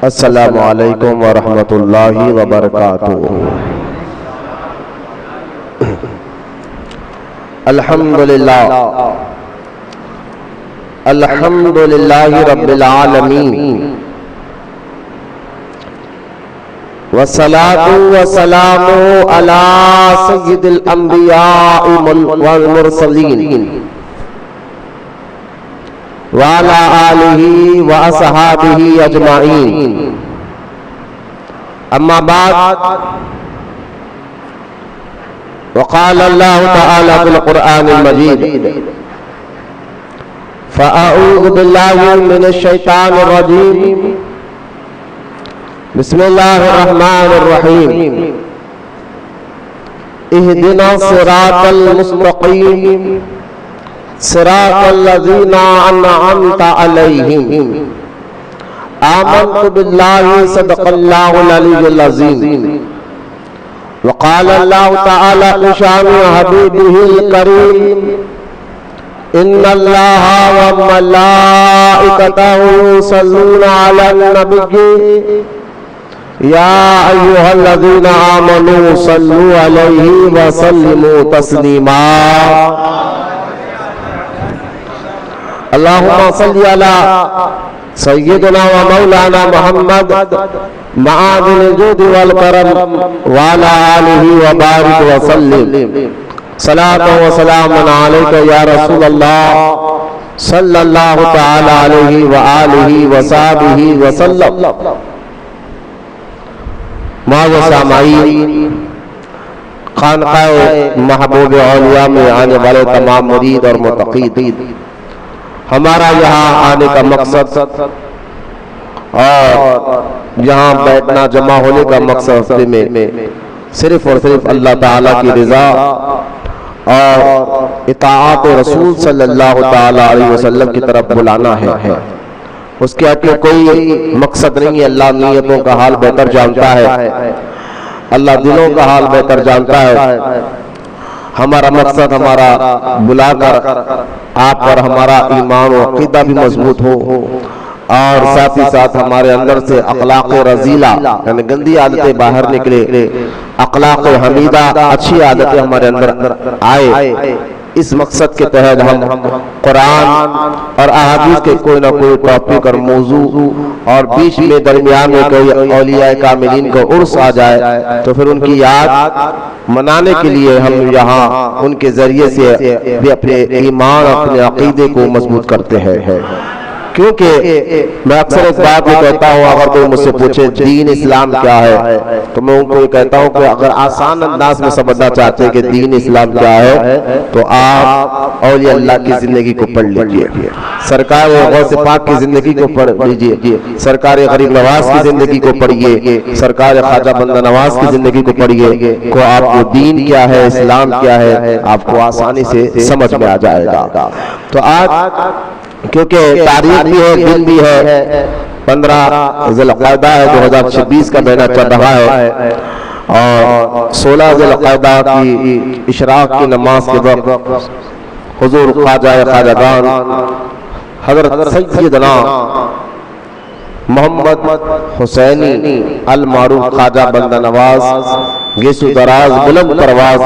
السلام علیکم ورحمۃ اللہ وبرکاتہ۔ الحمدللہ رب العالمین، والصلاة والسلام علی سید الانبیاء والمرسلین وعلى آلہ وأصحابہ اجمعین، اما بعد، وقال اللہ تعالی فی القرآن المجید: فأعوذ باللہ من الشیطان الرجیم، بسم اللہ الرحمن الرحیم، اہدنا الصراط المستقیم صراط الذین انعمت علیہم، آمنت باللہ صدق اللہ العلی العظیم۔ وقال اللہ تعالی فی شان حبیبہ الکریم: ان اللہ وملائکتہ یصلون علی النبی یا ایھا الذین آمنوا صلوا علیہ وسلموا تسلیما۔ اللہم صلی علی سیدنا و مولانا محمد معادن الجود والکرم وعلی آلہ وبارک وسلم، صلاة و سلام علیک یا رسول اللہ صلی اللہ تعالی علیہ وآلہ وصحبہ وسلم۔ معزز سامعین، خانقاہ محبوب اولیاء میں آنے والے تمام مرید اور متقید، ہمارا یہاں آنے کا مقصد اور یہاں بیٹھنا جمع ہونے کا مقصد میں صرف اور صرف اللہ تعالیٰ کی رضا اور اطاعت رسول صلی اللہ تعالیٰ علیہ وسلم کی طرف بلانا ہے۔ اس کے آگے کوئی مقصد نہیں ہے۔ اللہ نیتوں کا حال بہتر جانتا ہے، اللہ دلوں کا حال بہتر جانتا ہے۔ ہمارا مقصد ہمارا بلا کر آپ پر ہمارا ایمان و عقیدہ بھی مضبوط ہو، اور ساتھ ہی ساتھ ہمارے اندر سے اخلاق رذیلہ یعنی گندی عادتیں باہر نکلے، اخلاق حمیدہ اچھی عادتیں ہمارے اندر آئے۔ اس مقصد کے تحت ہم قرآن اور احادیث کے کوئی نہ کوئی ٹاپک اور موضوع، اور بیچ میں درمیان میں کوئی اولیاء کاملین کو عرس آ جائے تو پھر ان کی یاد منانے کے لیے ہم یہاں ان کے ذریعے سے بھی اپنے ایمان، اپنے عقیدے کو مضبوط کرتے ہیں۔ کیونکہ میں اکثر ایک بات یہ کہتا ہوں، اگر کوئی مجھ سے پوچھے دین اسلام کیا ہے تو میں ان کو یہ کہتا ہوں کہ اگر آسان انداز میں سمجھنا چاہتے ہیں کہ دین اسلام کیا ہے تو آپ اولیاء اللہ کی زندگی کو پڑھ لیجئے، سرکار غوث پاک کی زندگی کو پڑھ لیجئے، سرکار غریب نواز کی زندگی کو پڑھیے، سرکار خواجہ بندہ نواز کی زندگی کو پڑھیے، کو آپ کو دین کیا ہے، اسلام کیا ہے، آپ کو آسانی سے سمجھ میں آ جائے گا۔ تو آج کیونکہ تاریخ بھی ہے، دن بھی ہے، 15 ذی القعدہ ہے، 2026 کا مہینہ چل رہا ہے، اور 16 ذی القعدہ کی اشراق کی نماز کے وقت حضور خواجہ خواجگان حضرت سیدنا محمد حسینی المعروف خواجہ بندہ نواز گیسو دراز بلند پرواز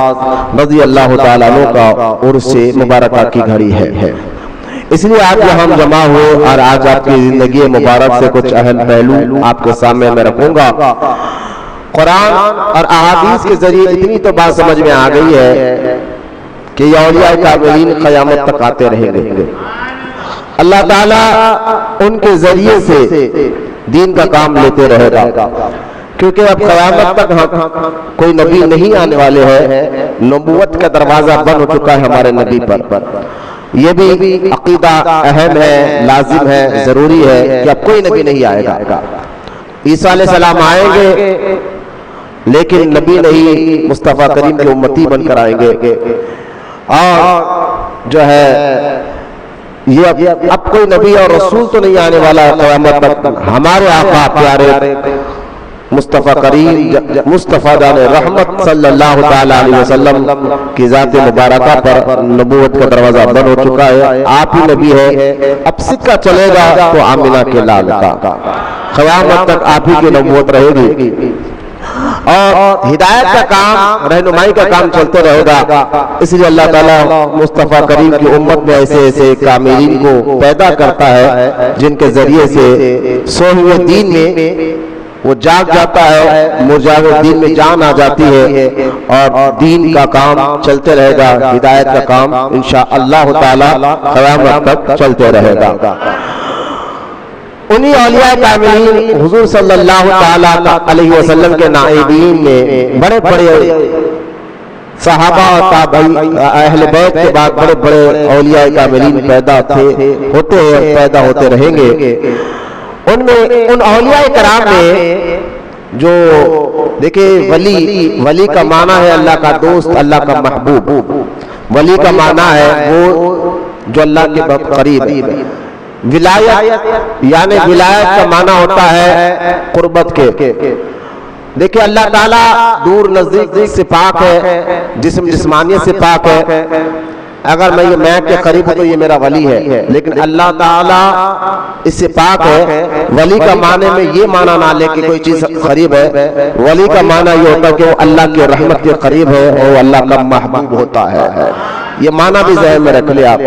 رضی اللہ تعالیٰ عنہ کا عرس مبارکہ کی گھڑی ہے۔ اس لیے آج ہم جمع ہوئے، اور آج آپ کی زندگی مبارک سے کچھ اہم پہلو آپ کے سامنے میں رکھوں گا۔ قرآن اور احادیث کے ذریعے اتنی تو بات سمجھ میں آ گئی ہے کہ یہ اولیاء کاملین قیامت تک آتے رہیں گے، اللہ تعالیٰ ان کے ذریعے سے دین کا کام لیتے رہے گا، کیونکہ اب قیامت تک کوئی نبی نہیں آنے والے ہیں، نبوت کا دروازہ بند ہو چکا ہے ہمارے نبی پر۔ یہ بھی عقیدہ اہم ہے، لازم ہے، ضروری ہے کہ اب کوئی نبی نہیں آئے گا۔ عیسیٰ علیہ السلام آئیں گے لیکن نبی نہیں، مصطفیٰ کریم کے امتی بن کر آئیں گے، اور جو ہے یہ اب کوئی نبی اور رسول تو نہیں آنے والا ہے قیامت تک۔ ہمارے آقا پیارے مصطفیٰ کریم، مصطفیٰ جان رحمت صلی اللہ تعالی علیہ وسلم کی ذات مبارکہ پر نبوت کا دروازہ بند ہو چکا ہے، آپ ہی نبی ہے۔ اب سکہ چلے گا تو آمنہ کے لال کا، قیامت تک آپ ہی کی نبوت رہے گی، اور ہدایت کا کام، رہنمائی کا کام چلتے رہے گا۔ اس لیے اللہ تعالیٰ مصطفیٰ کریم کی امت میں ایسے ایسے کاملین کو پیدا کرتا ہے جن کے ذریعے سے سوئے ہوئے دین میں وہ جاگ جاتا ہے، مجاہد دین میں جان آ جاتی ہے، اور دین کا کام چلتے رہے گا، ہدایت کا کام انشاءاللہ تعالی قیامت تک چلتے رہے گا۔ انہی اولیاء کاملین حضور صلی اللہ تعالی علیہ وسلم کے نائبین میں بڑے بڑے صحابہ تابعین اہل بیت کے بعد بڑے بڑے اولیاء کاملین پیدا ہوتے ہیں، پیدا ہوتے رہیں گے۔ ان میں ان اولیاء کرام میں جو دیکھیں، ولی کا معنی ہے اللہ کا دوست، اللہ کا محبوب۔ ولی کا معنی ہے وہ جو اللہ کے بہت قریب ہے۔ ولایت یعنی ولایت کا معنی ہوتا ہے قربت کے۔ دیکھیں اللہ تعالیٰ دور نزدیک سے پاک ہے، جسم جسمانیت سے پاک ہے۔ اگر میں کے قریب ہوں تو یہ میرا ولی ہے، لیکن اللہ تعالیٰ اس سے پاک ہے۔ ولی کا معنی میں یہ معنی نہ لے کہ کوئی چیز قریب ہے، ولی کا معنی یہ ہوتا ہے کہ وہ اللہ کی رحمت کے قریب ہے اور اللہ کا محبوب ہوتا ہے۔ یہ معنی بھی ذہن میں رکھ لیں آپ۔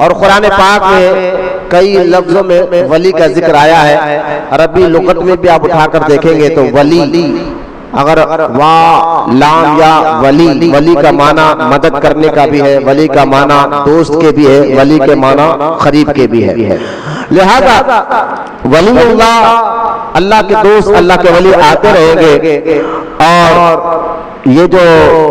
اور قرآن پاک میں کئی لفظوں میں ولی کا ذکر آیا ہے، عربی لغت میں بھی آپ اٹھا کر دیکھیں گے تو ولی اگر وا لام یا ولی کا معنی مدد کرنے کا بھی ہے، ولی کا معنی دوست کے بھی ہے، ولی کے معنی قریب کے بھی ہے۔ لہذا ولی اللہ کے دوست، اللہ کے ولی آتے رہیں گے، اور یہ جو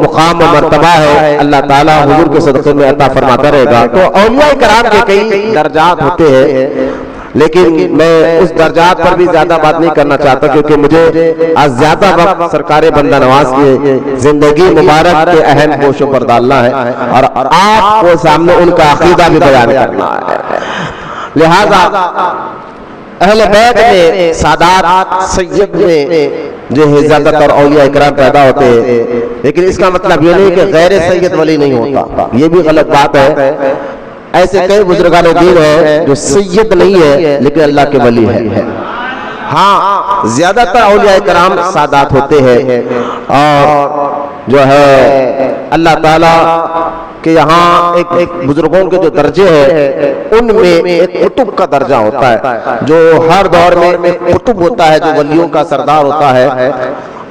مقام و مرتبہ ہے اللہ تعالیٰ حضور کے صدقے میں عطا فرماتا رہے گا۔ تو اولیاء کرام کے کئی درجات ہوتے ہیں، لیکن میں اس درجات پر بھی زیادہ بات نہیں کرنا چاہتا، کیونکہ مجھے آج زیادہ وقت سرکار بندہ نواز کی زندگی مبارک کے اہم گوشوں پر ڈالنا ہے، اور آپ کو سامنے ان کا عقیدہ بھی بیان کرنا ہے۔ لہذا اہل بیت میں سادات سید میں جو ہے زیادہ تر اولیاء اکرام پیدا ہوتے ہیں، لیکن اس کا مطلب یہ نہیں کہ غیر سید ولی نہیں ہوتا، یہ بھی غلط بات ہے۔ ایسے کئی بزرگان دین ہیں جو سید نہیں ہے لیکن اللہ کے ولی ہے۔ ہاں زیادہ تر اولیاء کرام سادات ہوتے ہیں، اور جو ہے اللہ تعالیٰ کہ یہاں ایک بزرگوں کے جو درجے ہیں ان میں ایک قطب کا درجہ ہوتا ہے، جو ہر دور میں ایک قطب ہوتا ہے جو ولیوں کا سردار ہوتا ہے۔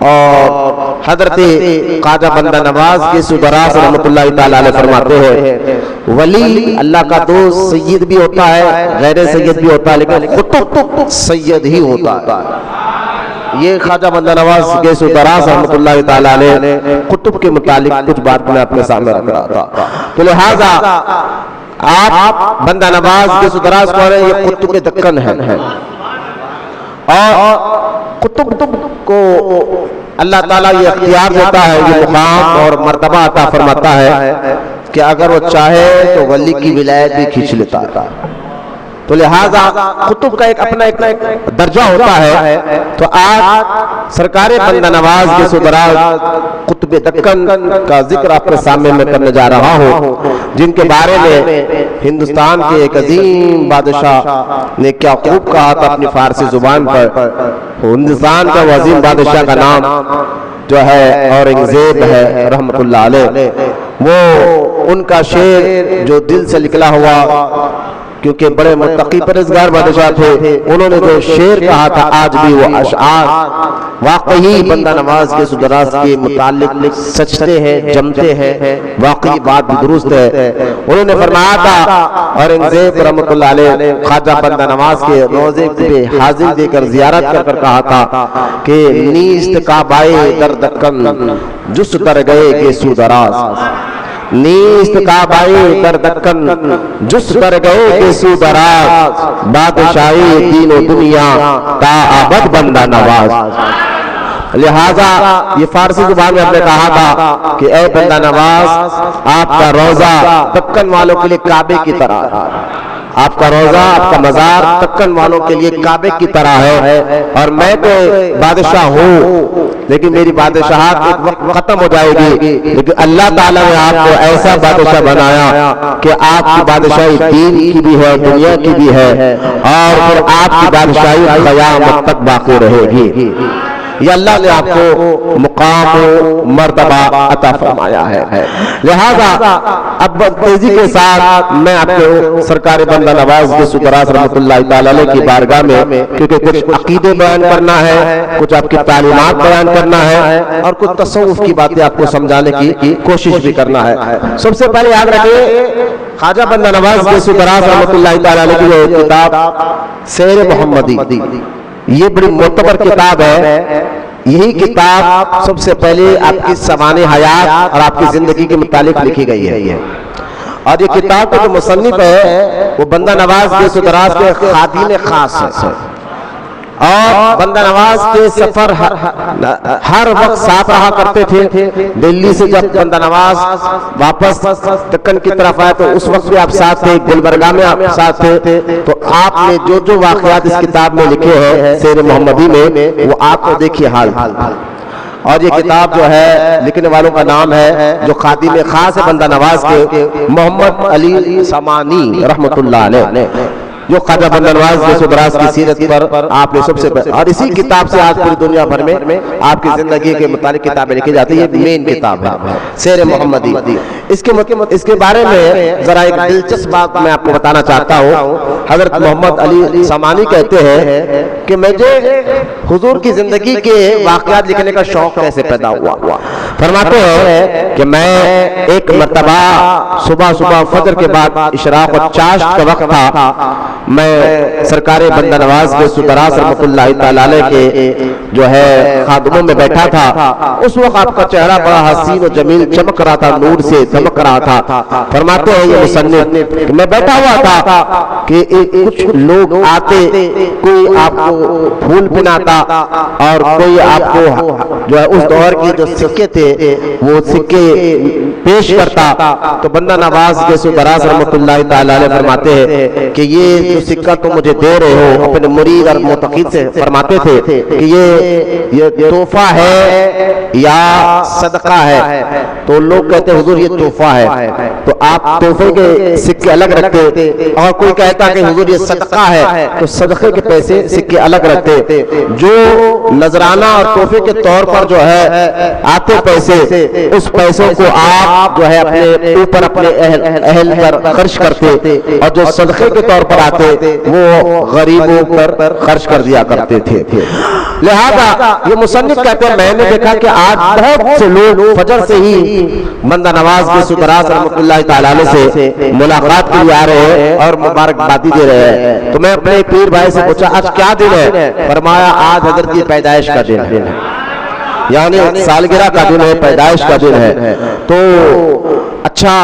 اور حضرت خواجہ بندہ نواز کے سدراس رحمۃ اللہ تعالی علیہ فرماتے ہیں ولی اللہ کا دوست سید بھی ہوتا ہے، غیر سید بھی ہوتا ہے، لیکن قطب سید ہی ہوتا ہے۔ یہ خواجہ بندہ نواز کے سدراس رحمۃ اللہ تعالی علیہ قطب کے متعلق کچھ بات میں اپنے سامنے رکھ رہا تھا۔ تو لہذا آپ بندہ نواز کے سدراس کو یہ قطب دکن ہے، اور قطب کو اللہ تعالیٰ یہ اختیار دیتا ہے، یہ مقام اور مرتبہ عطا فرماتا ہے کہ اگر وہ چاہے تو ولی کی ولایت بھی کھینچ لیتا ہے۔ تو لہذا قطب کا ایک اپنا ایک درجہ ہوتا ہے۔ تو آج سرکار بندہ نواز کے سدراس قطب دکن کا ذکر اپنے سامنے میں کرنے جا رہا ہوں، جن کے بارے میں ہندوستان کے ایک عظیم بادشاہ نے کیا خوب کہا تھا اپنی فارسی زبان پر۔ ہندوستان کا وہ عظیم بادشاہ کا نام جو ہے اورنگزیب ہے رحمت اللہ علیہ۔ وہ ان کا شعر جو دل سے نکلا ہوا، کیونکہ بڑے متقی پرہیزگار بادشاہ تھے، انہوں نے جو شعر کہا تھا آج بھی وہ اشعار واقعی بندہ نواز کے سدراس کے متعلق سچتے ہیں، جمتے ہیں، واقعی بات بھی درست ہے۔ انہوں نے فرمایا تھا اورنگزیب رحمۃ اللہ علیہ خواجہ بندہ نواز کے روضے پہ حاضر دے کر زیارت کر کر کہا تھا کہ نیست کعبہ در دکن جس در گئے کے سودراز، نیست کعبہ در دکن جس در گئے کے سودراز، بادشاہی دین و دنیا تا ابد بندہ نواز۔ لہذا یہ فارسی زبان میں ہم نے کہا تھا کہ اے بندہ نواز، آپ کا روزہ دکن والوں کے لیے کعبے کی طرح، آپ کا روزہ، آپ کا مزار دکن والوں کے لیے کعبے کی طرح ہے، اور میں تو بادشاہ ہوں لیکن میری بادشاہت ایک وقت ختم ہو جائے گی، لیکن اللہ تعالیٰ نے آپ کو ایسا بادشاہ بنایا کہ آپ کی بادشاہی دین کی بھی ہے، دنیا کی بھی ہے، اور پھر آپ کی بادشاہی قیامت تک باقی رہے گی۔ یہ اللہ نے آپ کو مقام و مرتبہ عطا فرمایا ہے۔ لہذا اب تیزی کے ساتھ میں آپ کو سرکار بندہ نواز گیسو دراز رحمۃ اللہ تعالی علیہ کی بارگاہ میں، کیونکہ کچھ عقیدے بیان کرنا ہے، کچھ آپ کی تعلیمات بیان کرنا ہے، اور کچھ تصوف کی باتیں آپ کو سمجھانے کی کوشش بھی کرنا ہے۔ سب سے پہلے یاد رکھیں، خواجہ بندہ نواز گیسو دراز رحمۃ اللہ تعالی علیہ کی جو کتاب سیر محمدی، یہ بڑی معتبر کتاب ہے۔ یہی کتاب سب سے پہلے آپ کی سوانح حیات اور آپ کی زندگی کے متعلق لکھی گئی ہے، اور یہ کتاب کا جو مصنف ہے وہ بندہ نواز گیسو دراز کے خادم خاص ہے، اور بندہ نواز کے سفر ہر وقت ساتھ رہا کرتے تھے۔ دلی سے جب بندہ نواز واپس دکن کی طرف آئے تو اس وقت بھی آپ ساتھ تھے، گلبرگہ میں آپ ساتھ تھے، تو آپ نے جو جو واقعات اس کتاب میں لکھے ہیں سیر محمدی میں، وہ آپ کو دیکھیے حال۔ اور یہ کتاب جو ہے لکھنے والوں کا نام ہے جو خادم خاص ہے بندہ نواز کے، محمد علی سمانی رحمۃ اللہ علیہ، جو خواجہ بندہ نواز گیسو دراز کی سیرت پر آپ نے سب سے اور اسی کتاب سے آج پوری دنیا بھر میں آپ کی زندگی کے متعلق کتابیں لکھی جاتی ہیں۔ یہ مین کتاب ہے سیر محمدی۔ اس کے بارے میں ذرا ایک دلچسپ بات میں آپ کو بتانا چاہتا ہوں۔ حضرت محمد علی سمانی کہتے ہیں کہ مجھے حضور کی زندگی کے واقعات لکھنے کا شوق کیسے پیدا ہوا۔ فرماتے ہیں کہ میں ایک مرتبہ صبح فجر کے بعد اشراق و چاشت کا وقت تھا، میں سرکار بندہ نواز گیسو دراز رحمۃ اللہ تعالی علیہ کے جو ہے خادموں میں بیٹھا تھا۔ اس وقت آپ کا چہرہ بڑا حسین و جمیل چمک رہا تھا، نور سے چمک رہا تھا۔ فرماتے ہیں یہ مصنف کہ میں بیٹھا ہوا تھا کہ کچھ لوگ آتے، کوئی آپ کو پھول پہناتا اور کوئی آپ کو جو ہے اس دور کے جو سکے تھے وہ سکے پیش کرتا، تو بندہ نواز گیسو دراز رحمۃ اللہ تعالی علیہ فرماتے ہیں کہ یہ جو سکہ تم مجھے دے رہے ہو، اپنے مرید اور متقید سے فرماتے تھے کہ یہ تحفہ ہے یا صدقہ ہے، تو لوگ کہتے ہیں حضور یہ تحفہ ہے، تو آپ تحفے کے سکے الگ رکھتے، اور کوئی کہتا کہ حضور یہ صدقہ ہے تو صدقے کے پیسے سکے الگ رکھتے۔ جو نذرانہ اور تحفے کے طور پر جو ہے آتے پیسے، اس پیسوں کو آپ جو ہے اپنے اوپر اپنے اہل پر خرچ کرتے، اور جو صدقے کے طور پر آتے وہ غریبوں پر خرچ کر دیا کرتے تھے۔ لہذا یہ مصنف کہتے ہیں میں نے دیکھا کہ آج بہت سے لوگ فجر سے ہی بندہ نواز گیسو دراز رحمۃ اللہ تعالی علیہ سے ملاقات کے لیے آ رہے ہیں اور مبارکبادی دے رہے ہیں۔ تو میں اپنے پیر بھائی سے پوچھا آج کیا دن ہے؟ فرمایا آج حضرت کی پیدائش کا دن ہے، یعنی سالگرہ کا دن ہے، پیدائش کا دن ہے۔ تو اچھا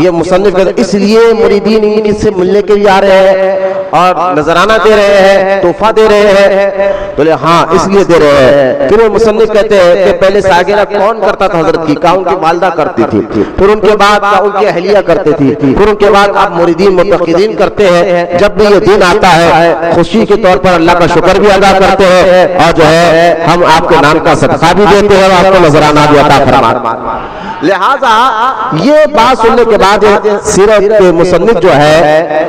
یہ مصنف کہتے ہیں اس لیے مریدین ان سے ملنے کے لیے آ رہے ہیں اور نذرانہ دے رہے ہیں، تحفہ دے رہے ہیں؟ بولے ہاں اس لیے دے رہے ہیں۔ پھر وہ مصنف کہتے ہیں کہ پہلے سالگرہ کون کرتا تھا حضرت کی؟ کہا ان کی والدہ کرتی تھی، پھر ان کے بعد ان کی اہلیہ کرتی تھی، پھر ان کے بعد آپ مریدین متقدین کرتے ہیں۔ جب بھی یہ دن آتا ہے خوشی کے طور پر اللہ کا شکر بھی ادا کرتے ہیں، اور جو ہے ہم آپ کے نام کا صدقہ بھی دیتے ہیں اور آپ کو نذرانہ بھی عطا فرماتے ہیں۔ لہذا یہ بات سننے کے بعد سیرت کے مصنف جو ہے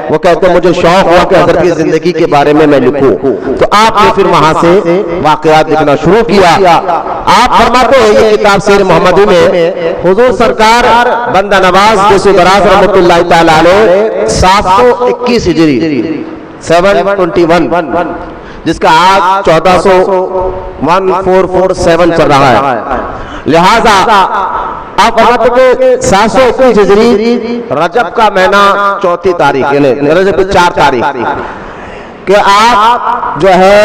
وہ کہتے ہیں مجھے شوق ہوا کہ حضرت کی زندگی کے بارے میں لکھوں، تو آپ نے پھر وہاں سے واقعات لکھنا شروع کیا۔ آپ فرماتے ہیں یہ کتاب سیر محمدی میں حضور سرکار بندہ نواز گیسو دراز رحمۃ اللہ تعالی علیہ 721 ہجری 721 جس کا آج 1447 چل رہا ہے، لہذا آپ فرماتے کہ 721 ہجری رجب کا مہینہ 4 تاریخ یعنی رجب کی 4 تاریخ کہ آپ جو ہے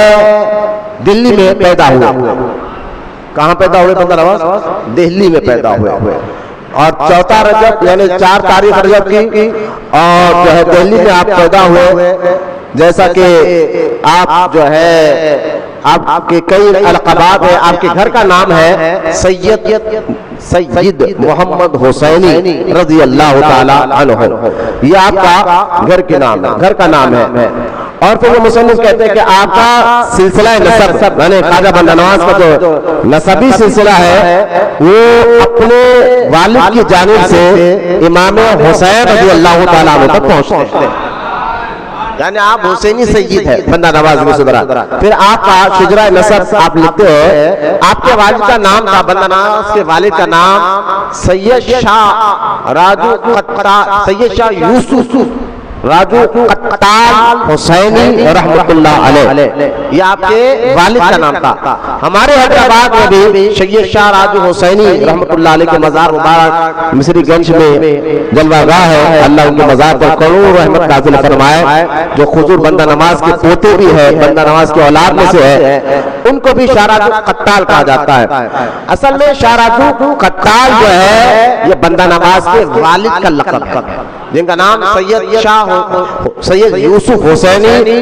دلی میں پیدا ہوئے۔ کہاں پیدا ہوئے بندہ نواز؟ دہلی میں پیدا ہوئے، اور 4 رجب یعنی 4 تاریخ رجب کی اور جو ہے دہلی میں آپ پیدا ہوئے۔ جیسا کہ آپ جو ہے آپ کے کئی القابات ہیں، آپ کے گھر کا نام ہے سید سید محمد حسینی رضی اللہ تعالی عنہ، یہ آپ کا گھر کے نام ہے، گھر کا نام ہے۔ اور پھر وہ مصنف کہتے ہیں کہ آپ کا سلسلہ نسب یعنی خواجہ بندہ نواز کا جو نسبی سلسلہ ہے وہ اپنے والد کی جانب سے امام حسین رضی اللہ تعالیٰ عنہ تک پہنچتے ہیں، یعنی آپ حسینی سید ہے بندہ نواز میں صدرہ۔ پھر آپ کا شجرہ نسب آپ لکھتے ہیں، آپ کے والد کا نام تھا، بندہ نواز کے والد کا نام سید شاہ راجو قطال، سید شاہ یوسف راجو قطال حسینی رحمت اللہ علیہ، یہ آپ کے والد کا نام تھا۔ ہمارے حیدرآباد میں بھی سید شاہ راجو حسینی رحمت اللہ علیہ کے مزار مبارک مصری گنج میں جلوہ گاہ ہے، اللہ ان کے مزار پر کروڑ رحمت نازل فرمائے۔ جو حضور بندہ نواز کے پوتے بھی ہے، بندہ نواز کے اولاد میں سے ہے، ان کو بھی شاہ راجو قطال کہا جاتا ہے۔ اصل میں شاہ راجو قطال جو ہے یہ بندہ نواز کے والد کا لقب ہے، جن کا نام سید یوسف حسینی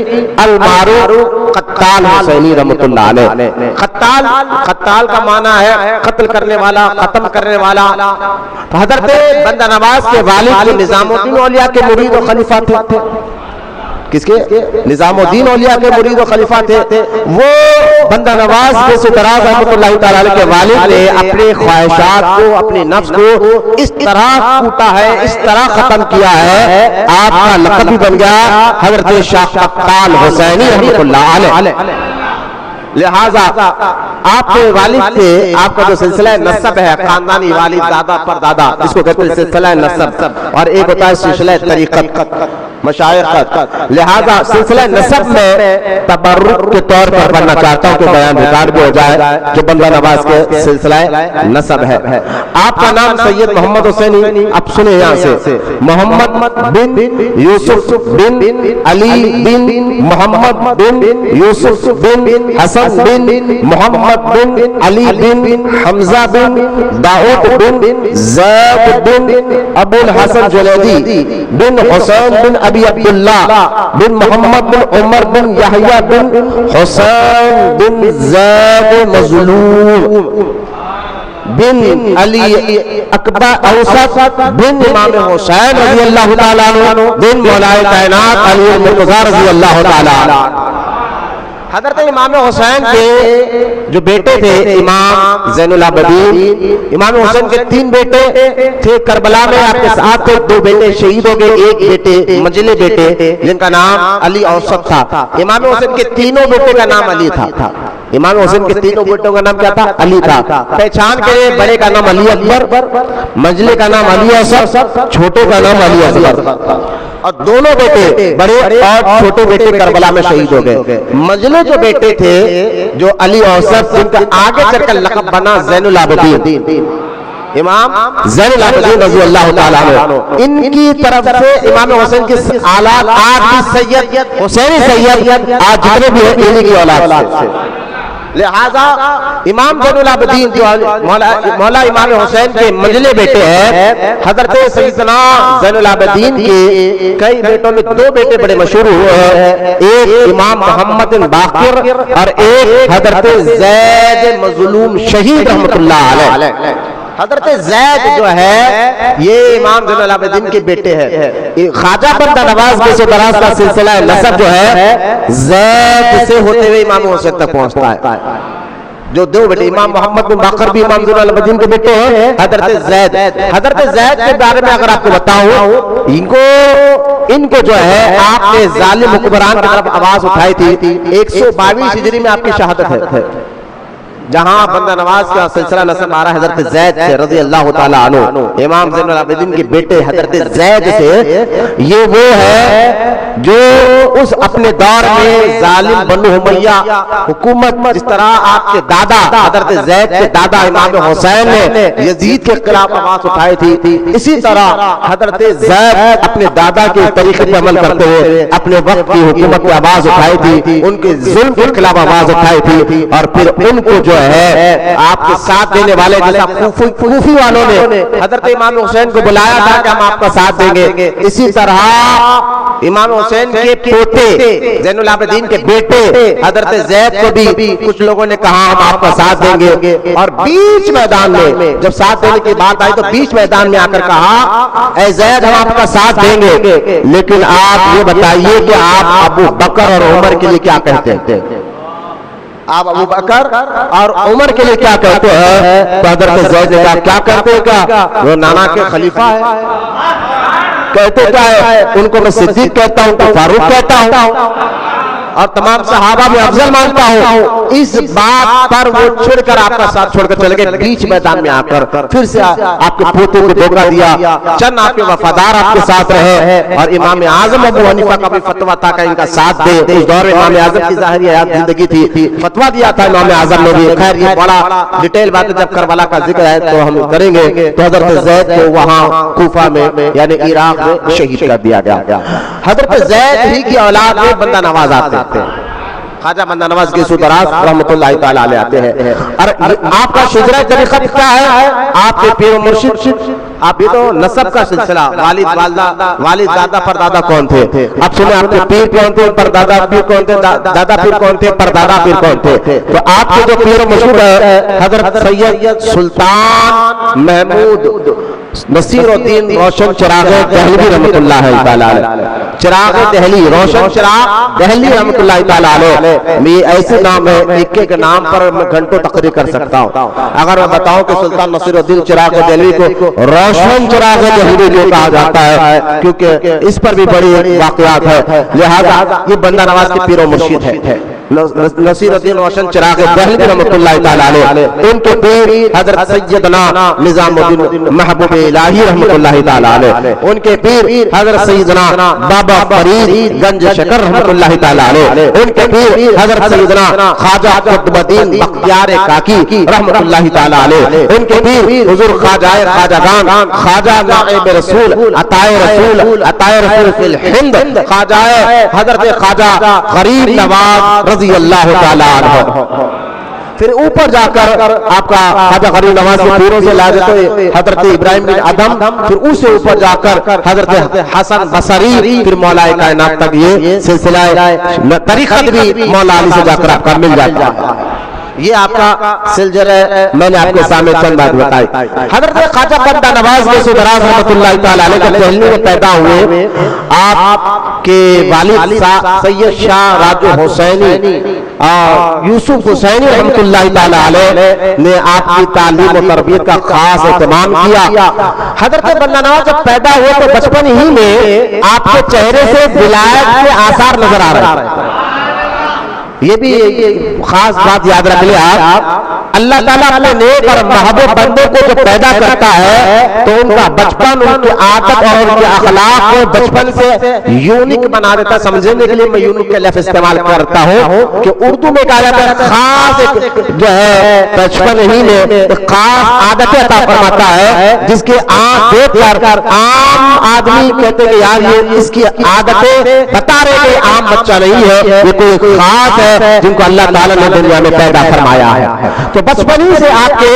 المعروف قطال حسینی رحمت اللہ علیہ۔ قطال کا معنی ہے قتل کرنے والا، ختم کرنے والا۔ حضرت بندہ نواز کے والد کے نظام الدین اولیاء کے مرید و خلیفہ تھے۔ کس کے؟ نظام الدین اولیاء کے مرید و خلیفہ تھے۔ وہ بندہ نواز کے ستراز رحمت اللہ تعالیٰ علیہ کے والد نے اپنے خواہشات کو، اپنے نفس کو اس طرح کوٹا ہے، اس طرح ختم کیا ہے، آپ کا لقب بھی بن گیا حضرت شاہ قطال حسینی رحمت اللہ علیہ۔ لہذا آپ کے والد سے آپ کا جو سلسلہ نسب ہے، خاندانی والد دادا پر دادا، اس کو کہتے ہیں سلسلہ نسب، اور ایک ہوتا ہے سلسلہ طریقت مشائخت۔ لہذا سلسلہ نسب میں تبرک کے طور پر پڑھنا چاہتا ہوں کہ بیان ریکارڈ بھی ہو جائے جو بندہ نواز کے سلسلہ نسب ہے۔ آپ کا نام سید محمد حسینی، اب سنیں یہاں سے، محمد بن یوسف بن علی بن محمد بن یوسف بن حسن بن محمد بن علی بن حمزہ بن داؤد بن زید بن ابو الحسن جلیدی بن حسین بن ابی عبداللہ بن محمد بن عمر بن یحییٰ بن حسین بن زید مظلوم بن علی اکبر اوسط بن امام حسین رضی اللہ تعالیٰ عنہ بن مولا کائنات علی المرتضی رضی اللہ تعالیٰ عنہ۔ حضرت امام حسین کے جو بیٹے تھے امام زین العابدین، امام حسین کے 3 بیٹے تھے، کربلا میں آپ کے ساتھ 2 بیٹے شہید ہو گئے، ایک بیٹے منجلے بیٹے جن کا نام علی اوسط تھا۔ امام حسین کے تینوں بیٹے کا نام علی تھا۔ امام حسین کے تینوں بیٹوں کا نام کیا تھا؟ علی تھا۔ پہچان کے لیے بڑے کا نام علی اکبر، منجلے کا نام علی اوسط، چھوٹے کا نام علی اصغر، اور دونوں بیٹے بڑے اور چھوٹے بیٹے کربلا میں شہید ہو گئے۔ منجلے جو بیٹے تھے جو علی اوسط، جن کا آگے چل کر لقب بنا زین العابدین، امام زین العابدین رضی اللہ تعالیٰ عنہ، ان کی طرف سے امام حسین کے اولاد آج بھی سید حسینی سید آج جتنے بھی ہیں انہی کی اولاد سے۔ لہذا امام زین العابدین جو مولا امام حسین کے منجلے بیٹے ہیں، حضرت سیدنا زین العابدین کے کئی بیٹوں میں 2 بیٹے بڑے مشہور ہوئے ہیں، ایک امام محمد بن باقر اور ایک حضرت زید مظلوم شہید رحمت اللہ علیہ۔ حضرت زید جو ہے یہ امام زین العابدین کے بیٹے ہیں۔ خواجہ بندہ نواز میں سے دراز کا سلسلہ نسب جو ہے زید سے ہوتے ہوئے امام حسین تک پہنچتا ہے۔ جو 2 بیٹے امام محمد بن باقر بھی امام زین العابدین کے بیٹے ہیں، حضرت زید کے بارے میں اگر آپ کو بتاؤں، ان کو جو ہے آپ نے ظالم حکمران کی طرف آواز اٹھائی تھی، 122 ہجری میں آپ کی شہادت ہے، جہاں بندہ نواز کا سلسلہ نسب آ رہا ہے حضرت زید سے رضی اللہ تعالیٰ عنہ۔ امام زین العابدین کے بیٹے حضرت زید سے، یہ وہ ہے جو اس اپنے دور میں ظالم بنو امیہ حکومت، جس طرح آپ کے دادا حضرت زید کے دادا امام حسین نے یزید کے خلاف آواز اٹھائی تھی، اسی طرح حضرت زید اپنے دادا کے طریقے پر عمل کرتے ہوئے اپنے وقت کی حکومت کی آواز اٹھائی تھی، ان کے ظلم کے خلاف آواز اٹھائی تھی، اور پھر ان کو جو جو ہے آپ کے ساتھ دینے والے، جیسا کوفی والوں نے حضرت امام حسین کو بلایا تھا کہ ہم آپ کا ساتھ دیں گے، اسی طرح امام حسین کے پوتے زین العابدین کے بیٹے حضرت زید کو بھی کچھ لوگوں نے کہا ہم آپ کا ساتھ دیں گے، اور بیچ میدان میں جب ساتھ دینے کی بات آئی تو بیچ میدان میں آ کر کہا اے زید ہم آپ کا ساتھ دیں گے، لیکن آپ یہ بتائیے کہ آپ ابو بکر اور عمر کے لیے کیا کہتے ہیں؟ آپ ابو بکر اور عمر کے لیے کیا کہتے ہیں؟ تو حضرت زید نے کہا کیا کہتے ہیں؟ کیا وہ نانا کے خلیفہ ہے؟ کہتے کیا ہے؟ ان کو میں صدیق کہتا ہوں، تو فاروق کہتا ہوں، اور تمام صحابہ میں افضل مانتا ہوں۔ اس بات پر وہ چھڑ کر آپ کا ساتھ چھوڑ کر چلے گئے، بیچ میدان میں آ کر پھر سے آپ کے پوتے کو دھوکہ دیا، چند آپ کے وفادار آپ کے ساتھ رہے، اور امام اعظم ابو حنیفہ کا بھی فتویٰ تھا کہ ان کا ساتھ دے، اس دور میں امام اعظم کی ظاہری حیات زندگی تھی، فتویٰ دیا تھا امام اعظم نے بھی۔ خیر یہ بڑا ڈیٹیل بات ہے، جب کربلا کا ذکر ہے تو ہم کریں گے۔ تو حضرت زید کو وہاں کوفہ میں یعنی عراق میں شہید کر دیا گیا۔ حضرت زید ہی کی اولاد میں بندہ نواز آتے ہیں، خواجہ بندہ نواز کے سودراز رحمۃ اللہ تعالی علیہ آتے ہیں، اور آپ کا شجرہ طریقت کیا ہے؟ آپ کے پیر و مرشد، آپ یہ تو نسب کا سلسلہ، والد والدہ، والد دادا پر دادا کون تھے؟ اب سنیں آپ کے پیر کون تھے، پر دادا پیر کون تھے، دادا پیر کون تھے، پر دادا پیر کون تھے؟ تو آپ کے جو پیر و مرشد ہے حضرت سید سلطان محمود نصیر الدین روشن چراغ دہلوی رحمۃ اللہ تعالی علیہ، چراغ دہلی، روشن چراغ دہلی رحمۃ اللہ تعالی علیہ، یہ ایسے نام ہے ایک ایک نام پر میں گھنٹوں تقریر کر سکتا ہوں۔ اگر میں بتاؤں کہ سلطان نصیر الدین چراغ دہلوی کو روشن چراغ دہلوی جو کہا جاتا ہے کیونکہ اس پر بھی بڑی واقعات ہے، لہذا یہ بندہ نواز کے پیر و مرشد ہے نصیر الدین روشن چراغ دہلوی رحمۃ اللہ تعالی علیہ۔ ان کے پیر حضرت سیدنا نظام الدین محبوب الہی رحمۃ اللہ تعالی علیہ، ان کے پیر حضرت سیدنا بابا فرید گنج شکر رحمۃ اللہ تعالی علیہ، ان کے پیر حضرت سیدنا خواجہ قطب الدین بختیار کاکی رحمۃ اللہ تعالی علیہ، ان کے پیر حضور خواجہ خواجگان خواجہ نائب رسول عطائے رسول فی الہند خواجہ حضرت خواجہ غریب نواز رضی اللہ تعالی عنہ۔ پھر اوپر جا کر آپ کا خواجہ غریب نواز کے پیروں سے لاجت حضرت ابراہیم بن ادم، پھر اس سے اوپر جا کر حضرت حسن بصری، پھر مولا کائنات تک یہ سلسلہ طریقت بھی مولا علی سے جا کر آپ کا مل جاتا ہے۔ یہ آپ کا سلسلہ ہے، میں نے آپ کے سامنے چند بات بتائی۔ حضرت خواجہ بندہ نواز کے سودراز رحمۃ اللہ تعالی علیہ جب دہلی میں پیدا ہوئے، آپ کے والد سید شاہ راجو حسینی اور یوسف حسینی رحمۃ اللہ تعالی علیہ نے آپ کی تعلیم و تربیت کا خاص اہتمام کیا۔ حضرت بندہ نواز جب پیدا ہوئے تو بچپن ہی میں آپ کے چہرے سے ولایت کے آثار نظر آ رہے ہیں۔ یہ بھی خاص بات یاد رکھ لیں آپ، اللہ تعالیٰ اپنے نیک اور محبوب بندوں کو جو پیدا کرتا ہے تو ان کا بچپن، ان کی عادت اور ان کے اخلاق کو بچپن سے یونیک بنا دیتا۔ سمجھنے کے لیے میں یونیک کا لفظ استعمال کرتا ہوں کہ اردو میں کہا جاتا ہے خاص جو ہے بچپن ہی میں ایک خاص عادتیں عطا فرماتا ہے، جس کے آنکھ دیکھ کر عام آدمی کہتے کہ یار یہ اس کی عادتیں بتا رہے کہ عام بچہ نہیں ہے، یہ کوئی خاص ہے جن کو اللہ تعالیٰ نے دنیا میں پیدا فرمایا ہے۔ تو بچپن ہی سے آپ کے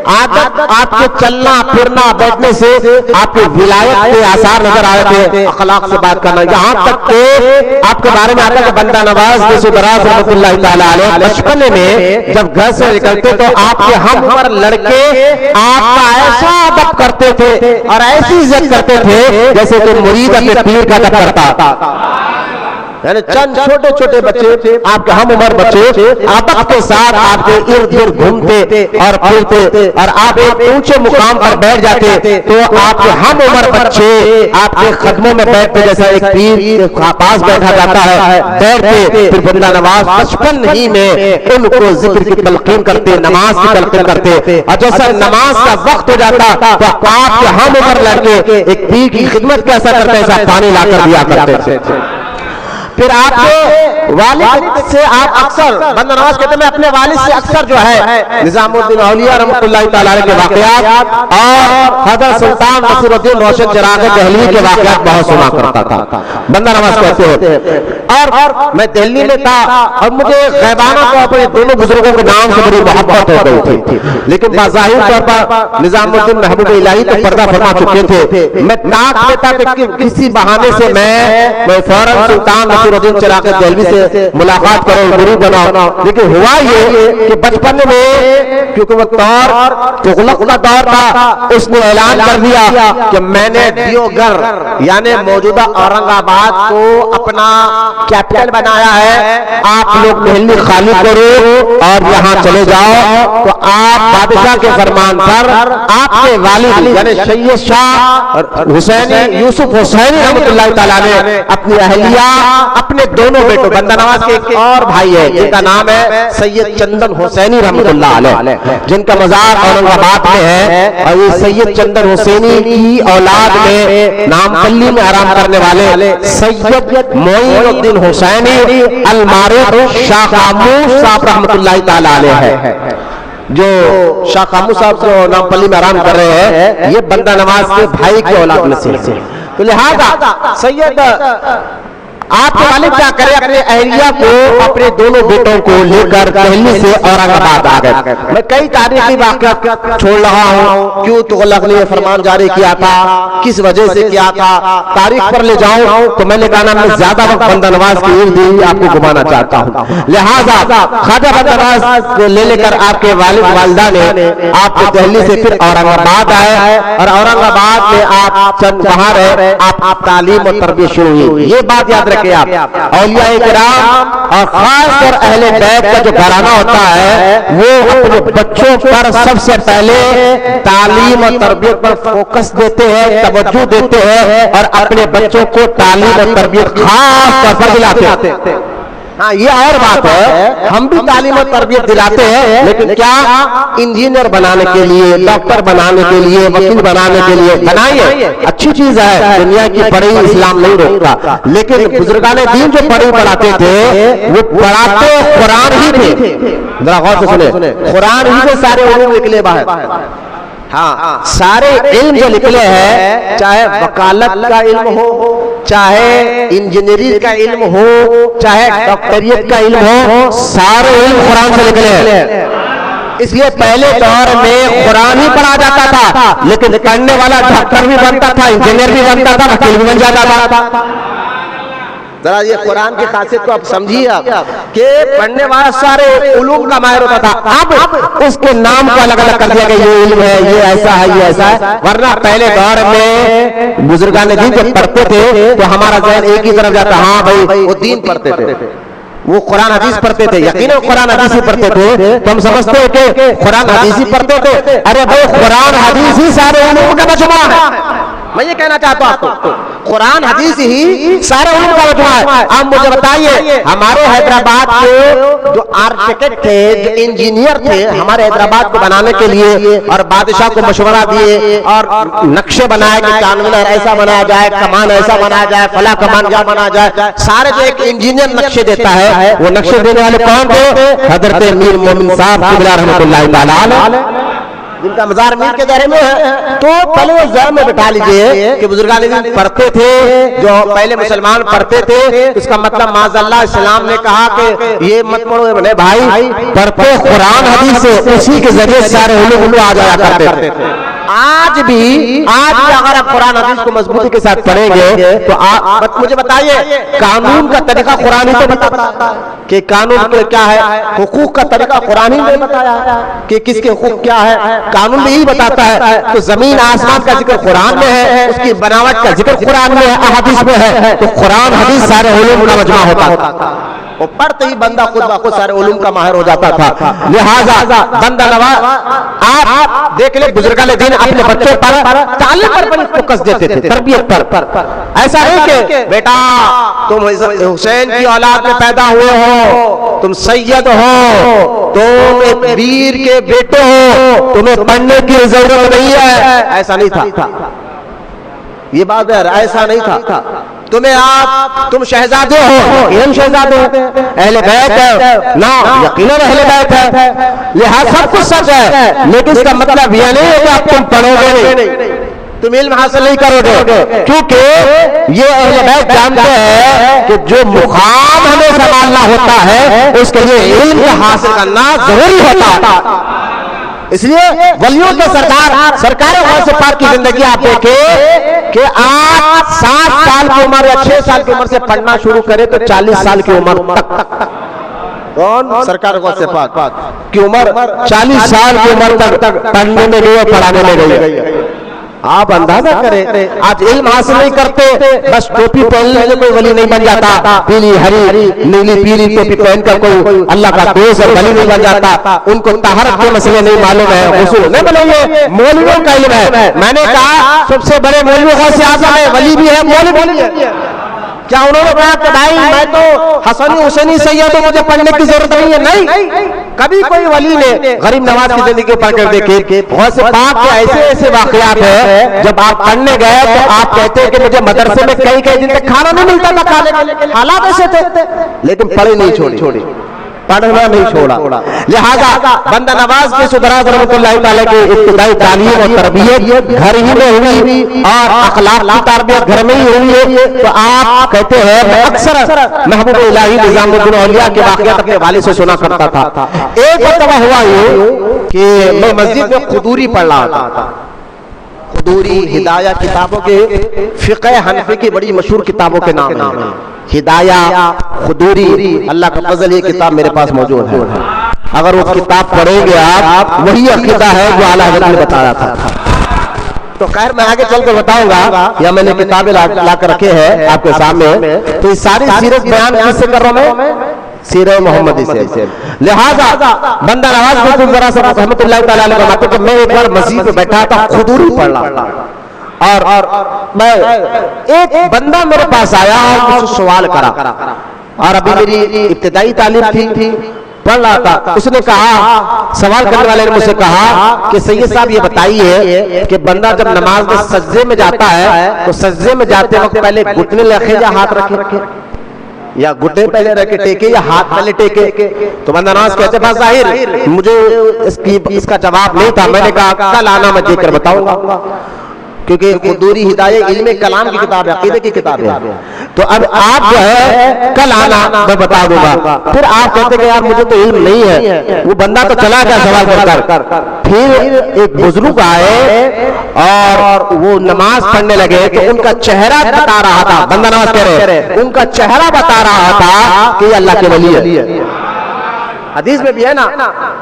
عادت، آپ کے چلنا پھرنا بیٹھنے سے آپ کے ولایت کے آثار نظر آئے تھے، اخلاق سے بات کرنا، یہاں تک کہ آپ کے بارے میں آتا کہ بندہ نواز کے سودراز رحمۃ اللہ تعالی علیہ بچپن میں جب گھر سے نکلتے تو آپ کے ہم عمر لڑکے آپ کا ایسا ادب کرتے تھے اور ایسی عزت کرتے تھے جیسے کہ مرید اپنے پیر کا ادب کرتا، یعنی چند چھوٹے چھوٹے بچے آپ کے ہم عمر بچے ادب کے ساتھ آپ کے ارد گرد گھومتے اور پھرتے، اور آپ ایک اونچے مقام پر بیٹھ جاتے تو آپ کے ہم عمر بچے آپ کے قدموں میں بیٹھتے، جیسا ایک پیر کے پاس بیٹھا جاتا ہے بیٹھتے۔ پھر بندہ نواز بچپن ہی میں ان کو ذکر کی تلقین کرتے، نماز کی تلقین کرتے، اور جیسا نماز کا وقت ہو جاتا تو آپ کے ہم عمر لڑکے ایک پیر کی خدمت کیسا کرتے، ایسا پانی لا کر دیا کرتے تھے۔ پھر آپ کے والد سے آپ اکثر، بندہ نواز کہتے ہیں میں اپنے والد سے اکثر جو ہے نظام الدین اولیاء رحمۃ اللہ تعالی علیہ کے واقعات اور حضرت سلطان نصیر الدین روشن چراغ دہلوی کے واقعات بہت سنا کرتا تھا۔ بندہ نواز کہتے ہیں اور میں دہلی میں تھا اور مجھے غیبانہ طور پر دونوں بزرگوں کے نام نام سے بڑی محبت ہو گئی تھی، لیکن بظاہر طور پر نظام الدین محبوب الہی تو پردہ فرما چکے تھے۔ میں طاق دیتا کہ کسی بہانے سے میں فوراً سلطان نصیر الدین چراغ دہلوی سے ملاقات کروں، مرید بناؤں، لیکن ہوا یہ کہ بچپن میں کیونکہ وہ دور تغلق کا دور تھا، اس نے اعلان کر دیا کہ میں نے دیوگر یعنی موجودہ اورنگ آباد کو اپنا کیپٹل بنایا ہے، آپ لوگ دہلی خالی کرو اور یہاں چلے جاؤ۔ تو آپ بادشاہ کے فرمان پر آپ کے والد یعنی سید شاہ حسینی یوسف حسینی رحمۃ اللہ تعالیٰ نے اپنی اہلیہ اپنے دونوں بیٹوں، بندہ نواز کے ایک اور بھائی ہے جن کا نام ہے سید چندن حسینی رحمۃ اللہ علیہ، جن کا مزار اورنگ آباد میں ہے، اور یہ سید چندن حسینی کی اولاد میں نام کلی میں آرام کرنے والے سید معین الدین حسینی المعروف شاہ خاموش صاحب رحمۃ اللہ تعالیٰ علیہ ہے، جو شاہ خاموش صاحب جو نام پلی میں آرام کر رہے ہیں یہ بندہ نواز کے بھائی کی اولاد میں سے۔ تو لہذا سید آپ کے والد کیا کرے، اپنے اہلیہ کو اپنے دونوں بیٹوں کو لے کر دہلی سے اورنگ آباد آ گئے۔ میں کئی تاریخی واقعات چھوڑ رہا ہوں، کیوں تغلق نے فرمان جاری کیا تھا، کس وجہ سے کیا تھا، تاریخ پر لے جاؤں تو میں نے کہا میں زیادہ وقت بندہ نواز کی ارد گرد آپ کو گھمانا چاہتا ہوں، لہٰذا خواجہ بندہ نواز کو لے کر آپ کے والد والدہ نے آپ کو دہلی سے پھر اورنگ آباد آئے، اور اورنگ آباد میں آپ چند وہاں رہے، آپ تعلیم اور تربیت شروع ہوئی۔ یہ بات یاد کہ آپ اولیاء کرام اور خاص طور اہل بیت کا جو گھرانہ ہوتا ہے وہ اپنے بچوں پر سب سے پہلے تعلیم اور تربیت پر فوکس دیتے ہیں، توجہ دیتے ہیں، اور اپنے بچوں کو تعلیم اور تربیت خاص طور پر دلاتے ہیں۔ ہاں یہ اور بات ہے، ہم بھی تعلیم اور تربیت دلاتے ہیں، لیکن کیا انجینئر بنانے کے لیے، ڈاکٹر بنانے کے لیے، وکیل بنانے کے لیے بنائیے، اچھی چیز ہے، دنیا کی پڑھائی اسلام نہیں روکتا، لیکن بزرگان دین جو پڑھائی پڑھاتے تھے وہ پڑھاتے قرآن ہی تھے۔ ذرا غور سے سنیں، قرآن ہی سے سارے علوم نکلے باہر، ہاں سارے علم جو نکلے ہیں، چاہے وکالت کا علم ہو، چاہے انجینئرنگ کا علم ہو، چاہے ڈاکٹریت کا علم ہو، سارے علم قرآن سے نکلے ہیں۔ اس لیے پہلے دور میں قرآن ہی پڑھا جاتا تھا، لیکن پڑھنے والا ڈاکٹر بھی بنتا تھا، انجینئر بھی بنتا تھا، وکیل بھی بن جاتا تھا۔ ذرا یہ قرآن کی خاصیت کو آپ سمجھیے کہ پڑھنے والا سارے علوم کا ماہر ہوتا تھا، اب اس کے نام کو الگ الگ کر دیا کہ یہ علم ہے، یہ ایسا ہے، یہ ایسا ہے، ورنہ پہلے دور میں بزرگان دین جب پڑھتے تھے تو ہمارا ذہن ایک ہی طرف جاتا، ہاں بھائی وہ دین پڑھتے تھے، وہ قرآن حدیث پڑھتے تھے، یقیناً قرآن حدیث ہی پڑھتے تھے، تو ہم سمجھتے ہیں کہ قرآن حدیث ہی پڑھتے تھے، ارے بھائی قرآن حدیث ہی سارے علوم کا مجموعہ ہے۔ میں یہ کہنا چاہتا ہوں آپ کو، قرآن حدیث ہی سارے علوم کا مجموعہ ہے۔ آپ مجھے بتائیے، ہمارے حیدرآباد کے جو آرکیٹیکٹ تھے، جو انجینئر تھے، ہمارے حیدرآباد کو بنانے کے لیے اور بادشاہ کو مشورہ دیے اور نقشے بنائے کہ چار مینار ایسا بنایا جائے، کمان ایسا بنایا جائے، فلاں کمان کیا بنایا جائے، سارے جو ایک انجینئر نقشے دیتا ہے، وہ نقشے دینے والے کون تھے؟ حضرت میر مومن صاحب قبلہ رحمۃ اللہ تعالیٰ علیہ، جن کا مزار میر کے دائرے میں ہے۔ تو پہلے وہ ذہن میں بٹھا لیجئے کہ بزرگان دین پڑھتے تھے، جو پہلے مسلمان پڑھتے تھے، اس کا مطلب معاذ اللہ اسلام نے کہا کہ یہ مت پڑھو بنے بھائی، پڑھتے قرآن حدیث سے، اسی کے ذریعے سارے علوم آ جایا کرتے تھے۔ آج بھی اگر آپ قرآن حدیث کو مضبوطی کے ساتھ پڑھیں گے تو آپ مجھے بتائیے قانون کا طریقہ قرآن ہی تو بتاتا ہے کہ قانون کیا ہے، حقوق کا طریقہ قرآن ہی نے بتایا ہے کہ کس کے حقوق کیا ہے، قانون بھی یہی بتاتا ہے۔ تو زمین آسمان کا ذکر قرآن میں ہے، اس کی بناوٹ کا ذکر قرآن میں ہے، احادیث میں ہے، تو قرآن حدیث سارے علوم کا مجمع ہوتا تھا، وہ پڑھتے ہی بندہ خود بخود سارے علوم کا ماہر ہو جاتا تھا۔ لہذا بندہ نواز آپ دیکھ لیں، بزرگان دین اپنے بچوں پر تعلیم پر بڑی فوکس دیتے تھے، تربیت پر۔ ایسا نہیں کہ بیٹا تم حسین کی اولاد میں پیدا ہوئے ہو، تم سید ہو، تم ایک ویر کے بیٹے ہو، تمہیں پڑھنے کی ضرورت نہیں ہے، ایسا نہیں تھا۔ یہ بات ہے، ایسا نہیں تھا۔ تم شہزادے ہو، یقیناً شہزادے ہو، اہل بیت ہے نا، یقیناً اہل بیت ہے، لہذا سب کچھ سچ ہے، لیکن اس کا مطلب یہ نہیں ہے کہ اب تم پڑھو گے نہیں۔ تم علم حاصل نہیں کرو گے، کیونکہ یہ اہل بیت جانتے ہیں کہ جو مقام ہمیں سنبھالنا ہوتا ہے اس کے لیے علم کا حاصل کرنا ضروری ہوتا ہے۔ اس لیے ولیوں کے سرکار غوث پاک کی زندگی آپ دیکھیں کہ آپ 7 سال کی عمر یا 6 سال کی عمر سے پڑھنا شروع کرے تو 40 سال کی عمر تک، کون؟ سرکار غوث پاک کی عمر 40 سال کی عمر تک پڑھنے میں گئی، پڑھانے میں گئی۔ آپ اندازہ کریں، آج علم حاصل نہیں کرتے، بس ٹوپی پہن لے کوئی ولی نہیں بن جاتا، پیلی ہری نیلی پیلی ٹوپی پہن کر کوئی اللہ کا دوست اور ولی نہیں بن جاتا، ان کو طہارت کے مسئلے نہیں معلوم ہے، غسل نہیں بنائیے، مولویوں کا علم ہے۔ میں نے کہا سب سے بڑے مولوی غوث اعظم ہے، ولی بھی ہے، مولوی بھی ہے، کیا انہوں نے کہا کہ بھائی میں تو حسنی حسینی سید ہوں، مجھے پڑھنے کی ضرورت نہیں ہے؟ نہیں، کبھی کوئی ولی نے غریب نواز کی زندگی پڑھ کر دیکھے، غوث پاک کے ایسے ایسے واقعات ہیں جب آپ پڑھنے گئے تو آپ کہتے ہیں کہ مجھے مدرسے میں کئی دن تک کھانا نہیں ملتا تھا کھانے کے، حالات ایسے تھے، لیکن پڑھے نہیں چھوڑی، پڑھنا نہیں چھوڑا۔ لہذا بندہ نواز کے سدراز رحمۃ اللہ تعالیٰ کی ابتدائی تعلیم اور تربیت گھر ہی میں ہوئی اور اخلاق کی تربیت گھر میں ہی ہوئی ہے، تو آپ کہتے ہیں میں اکثر محبوب الہی نظام الدین اولیاء کے واقعات اپنے والد سے سنا کرتا تھا۔ ایک مرتبہ ہوا یہ کہ میں مسجد میں خدوری پڑھ رہا تھا، خدوری ہدایہ کتابوں کے فقہ حنفی کی بڑی مشہور کتابوں کے نام ہیں، ہدایہ، خدوری، اللہ کا فضل، یہ کتاب میرے پاس موجود ہے، اگر وہ کتاب پڑھیں گے آپ وہی عقیدہ ہے جو اعلیٰ حضرت نے بتایا تھا۔ تو خیر میں آگے چل کر بتاؤں گا، یا میں نے کتابیں لا کر رکھے ہیں آپ کے سامنے، تو یہ ساری سیرت بیان کس سے کر رہا ہوں میں؟ سیرہ محمدی سے۔ لہذا بندہ نواز کو ذرا سا رحمۃ اللہ تعالیٰ علیہ فرماتے کہ میں ایک بار مسجد پہ بیٹھا تھا، خدوری پڑھ رہا اور میں ایک بندہ میرے پاس آیا اور مجھ سے سوال کرا، اور ابھی میری ابتدائی تعلیم تھی، پڑھ رہا تھا۔ اس نے کہا، سوال کرنے والے نے مجھ سے کہا کہ سید صاحب یہ بتائیے کہ بندہ جب نماز میں سجدے میں جاتا ہے تو سجدے میں جاتے وقت پہلے گھٹنے رکھے یا ہاتھ رکھے، یا گھٹنے پہلے رکھے ٹیکے یا ہاتھ پہلے ٹیکے؟ تو بندہ نواز کہتے ہیں ظاہر مجھے اس کا جواب نہیں تھا، میں نے کہا کل آنا میں دیکھ کر بتاؤں گا، کیونکہ خدوری ہدایہ علم کلام کی کتاب ہے، عقیدے کی کتاب ہے، تو اب آپ جو ہے کل آنا میں بتا دوں گا۔ پھر آپ کہتے کہ یار مجھے تو علم نہیں ہے، وہ بندہ تو چلا گیا سوال کر۔ پھر ایک بزرگ آئے اور وہ نماز پڑھنے لگے تو ان کا چہرہ بتا رہا تھا، بندہ نواز کہہ رہے ان کا چہرہ بتا رہا تھا کہ یہ اللہ کے ولی ہے۔ حدیث میں بھی ہے نا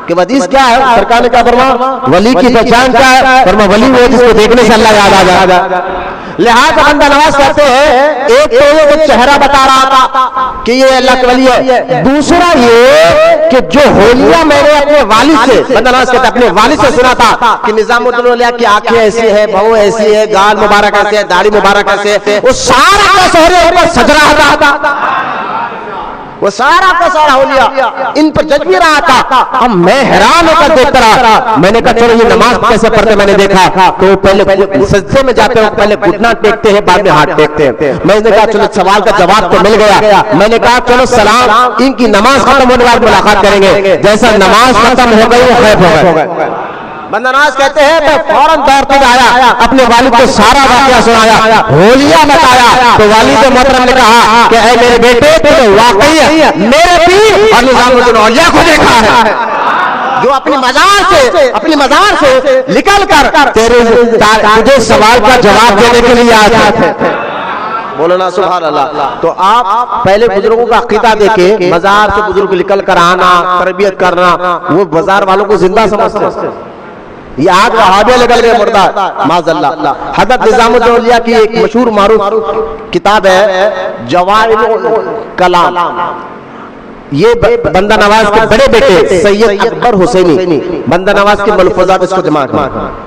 کہ حدیث کیا ہے، سرکار نے کیا فرمایا، ولی کی پہچان کیا ہے؟ فرمایا ولی وہ جس کو دیکھنے سے اللہ یاد آ جائے۔ لہذا بندہ نواز کہتے ہیں ایک تو یہ چہرہ بتا رہا تھا کہ یہ اللہ کے ولی ہے، دوسرا یہ کہ جو ہولیاں میں نے اپنے والد سے، بندہ نواز کہتے ہیں اپنے والد سے سنا تھا کہ نظام الدین اولیاء کی آنکھیں ایسی ہے، بہو ایسی ہے، گال مبارک ایسے ہے، داڑھی مبارک ایسے ہے، وہ سارا کا سہرے اوپر سج رہا تھا، وہ سارا کا سارا اولیاء ان پر جج بھی رہا تھا۔ اب میں حیران ہو کر دیکھتا رہا، میں نے کہا چلو یہ نماز کیسے پڑھتے، میں نے دیکھا تو پہلے سجدے میں جاتے ہیں، پہلے گھٹنا ٹیکتے ہیں، بعد میں ہاتھ ٹیکتے ہیں۔ میں نے کہا چلو سوال کا جواب تو مل گیا، میں نے کہا چلو سلام، ان کی نماز ختم ہونے بعد ملاقات کریں گے، جیسا نماز ختم ہو گئی وہ غائب ہو گئے۔ بندہ نواز کہتے ہیں میں فوراً دوڑتے آیا، اپنے والد کو سارا واقعہ سنایا، ہولیاں بتایا، تو والد محترم نے کہا کہ اے میرے بیٹے تو واقعی میرے پیر اور نظام الدین اولیاء کو دیکھا ہے، جو اپنی مزار سے نکل کر تجھے سوال کا جواب دینے کے لیے آیا تھے۔ بولنا سبحان اللہ۔ تو آپ پہلے بزرگوں کا عقیدہ دیکھیں، مزار سے بزرگ نکل کر آنا، تربیت کرنا، وہ بازار والوں کو زندہ سمجھتے ہیں، یہ آج وہابیہ نکل گئے مردہ معاذ اللہ۔ حضرت نظام الدین اولیاء کی ایک مشہور معروف کتاب ہے جواہر کلام، یہ بندہ نواز کے بڑے بیٹے سید اکبر حسینی بندہ نواز کے ملفوظات اس کو جمع کریں۔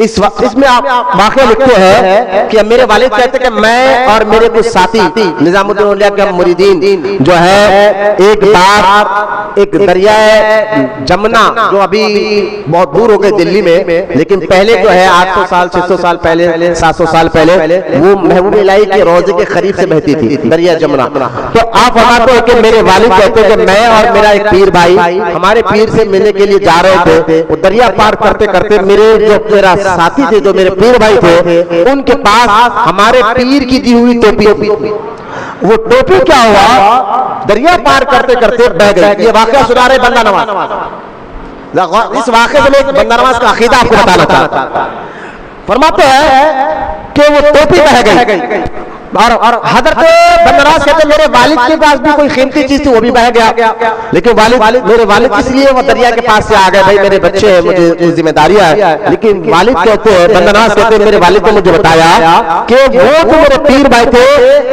اس میں آپ واقعہ لکھتے ہیں کہ میرے والد کہتے کہ میں اور میرے کچھ ساتھی نظام الدین اولیاء کے مریدین جو ہے ایک بار ایک دریائے جمنا جو ابھی بہت دور ہو گئے دلی میں، لیکن پہلے جو ہے 800 سال 600 سال پہلے 700 سال پہلے وہ محبوب الہی کے روضے کے قریب سے بہتی تھی دریائے جمنا۔ تو آپ فرماتے ہیں کہ میرے والد کہتے کہ میں اور میرا ایک پیر بھائی ہمارے پیر سے ملنے کے لیے جا رہے تھے، وہ دریا پار کرتے کرتے میرا ساتھی تھے جو میرے پیر بھائی تھے، ان کے پاس ہمارے پیر کی دی ہوئی ٹوپی تھی۔ وہ ٹوپی کیا ہوا، دریا پار کرتے کرتے بہ گئی۔ یہ واقعہ سنا رہے بندہ نواز، اس واقعے سے میں بندہ نواز کا عقیدہ آپ کو بتانا چاہتا ہوں۔ فرماتے ہیں کہ وہ ٹوپی بہ گئی، اور حضرت بندہ نواز کہتے ہیں میرے والد کے پاس بھی کوئی قیمتی چیز تھی، وہ بھی بہ گیا، لیکن میرے والد اس لیے وہ دریا کے پاس سے آ گئے، بھائی میرے بچے ہیں، مجھے ذمہ داریاں ہیں، لیکن والد کہتے ہیں، بندہ نواز کہتے ہیں میرے والد نے مجھے بتایا کہ وہ جو میرے پیر بھائی تھے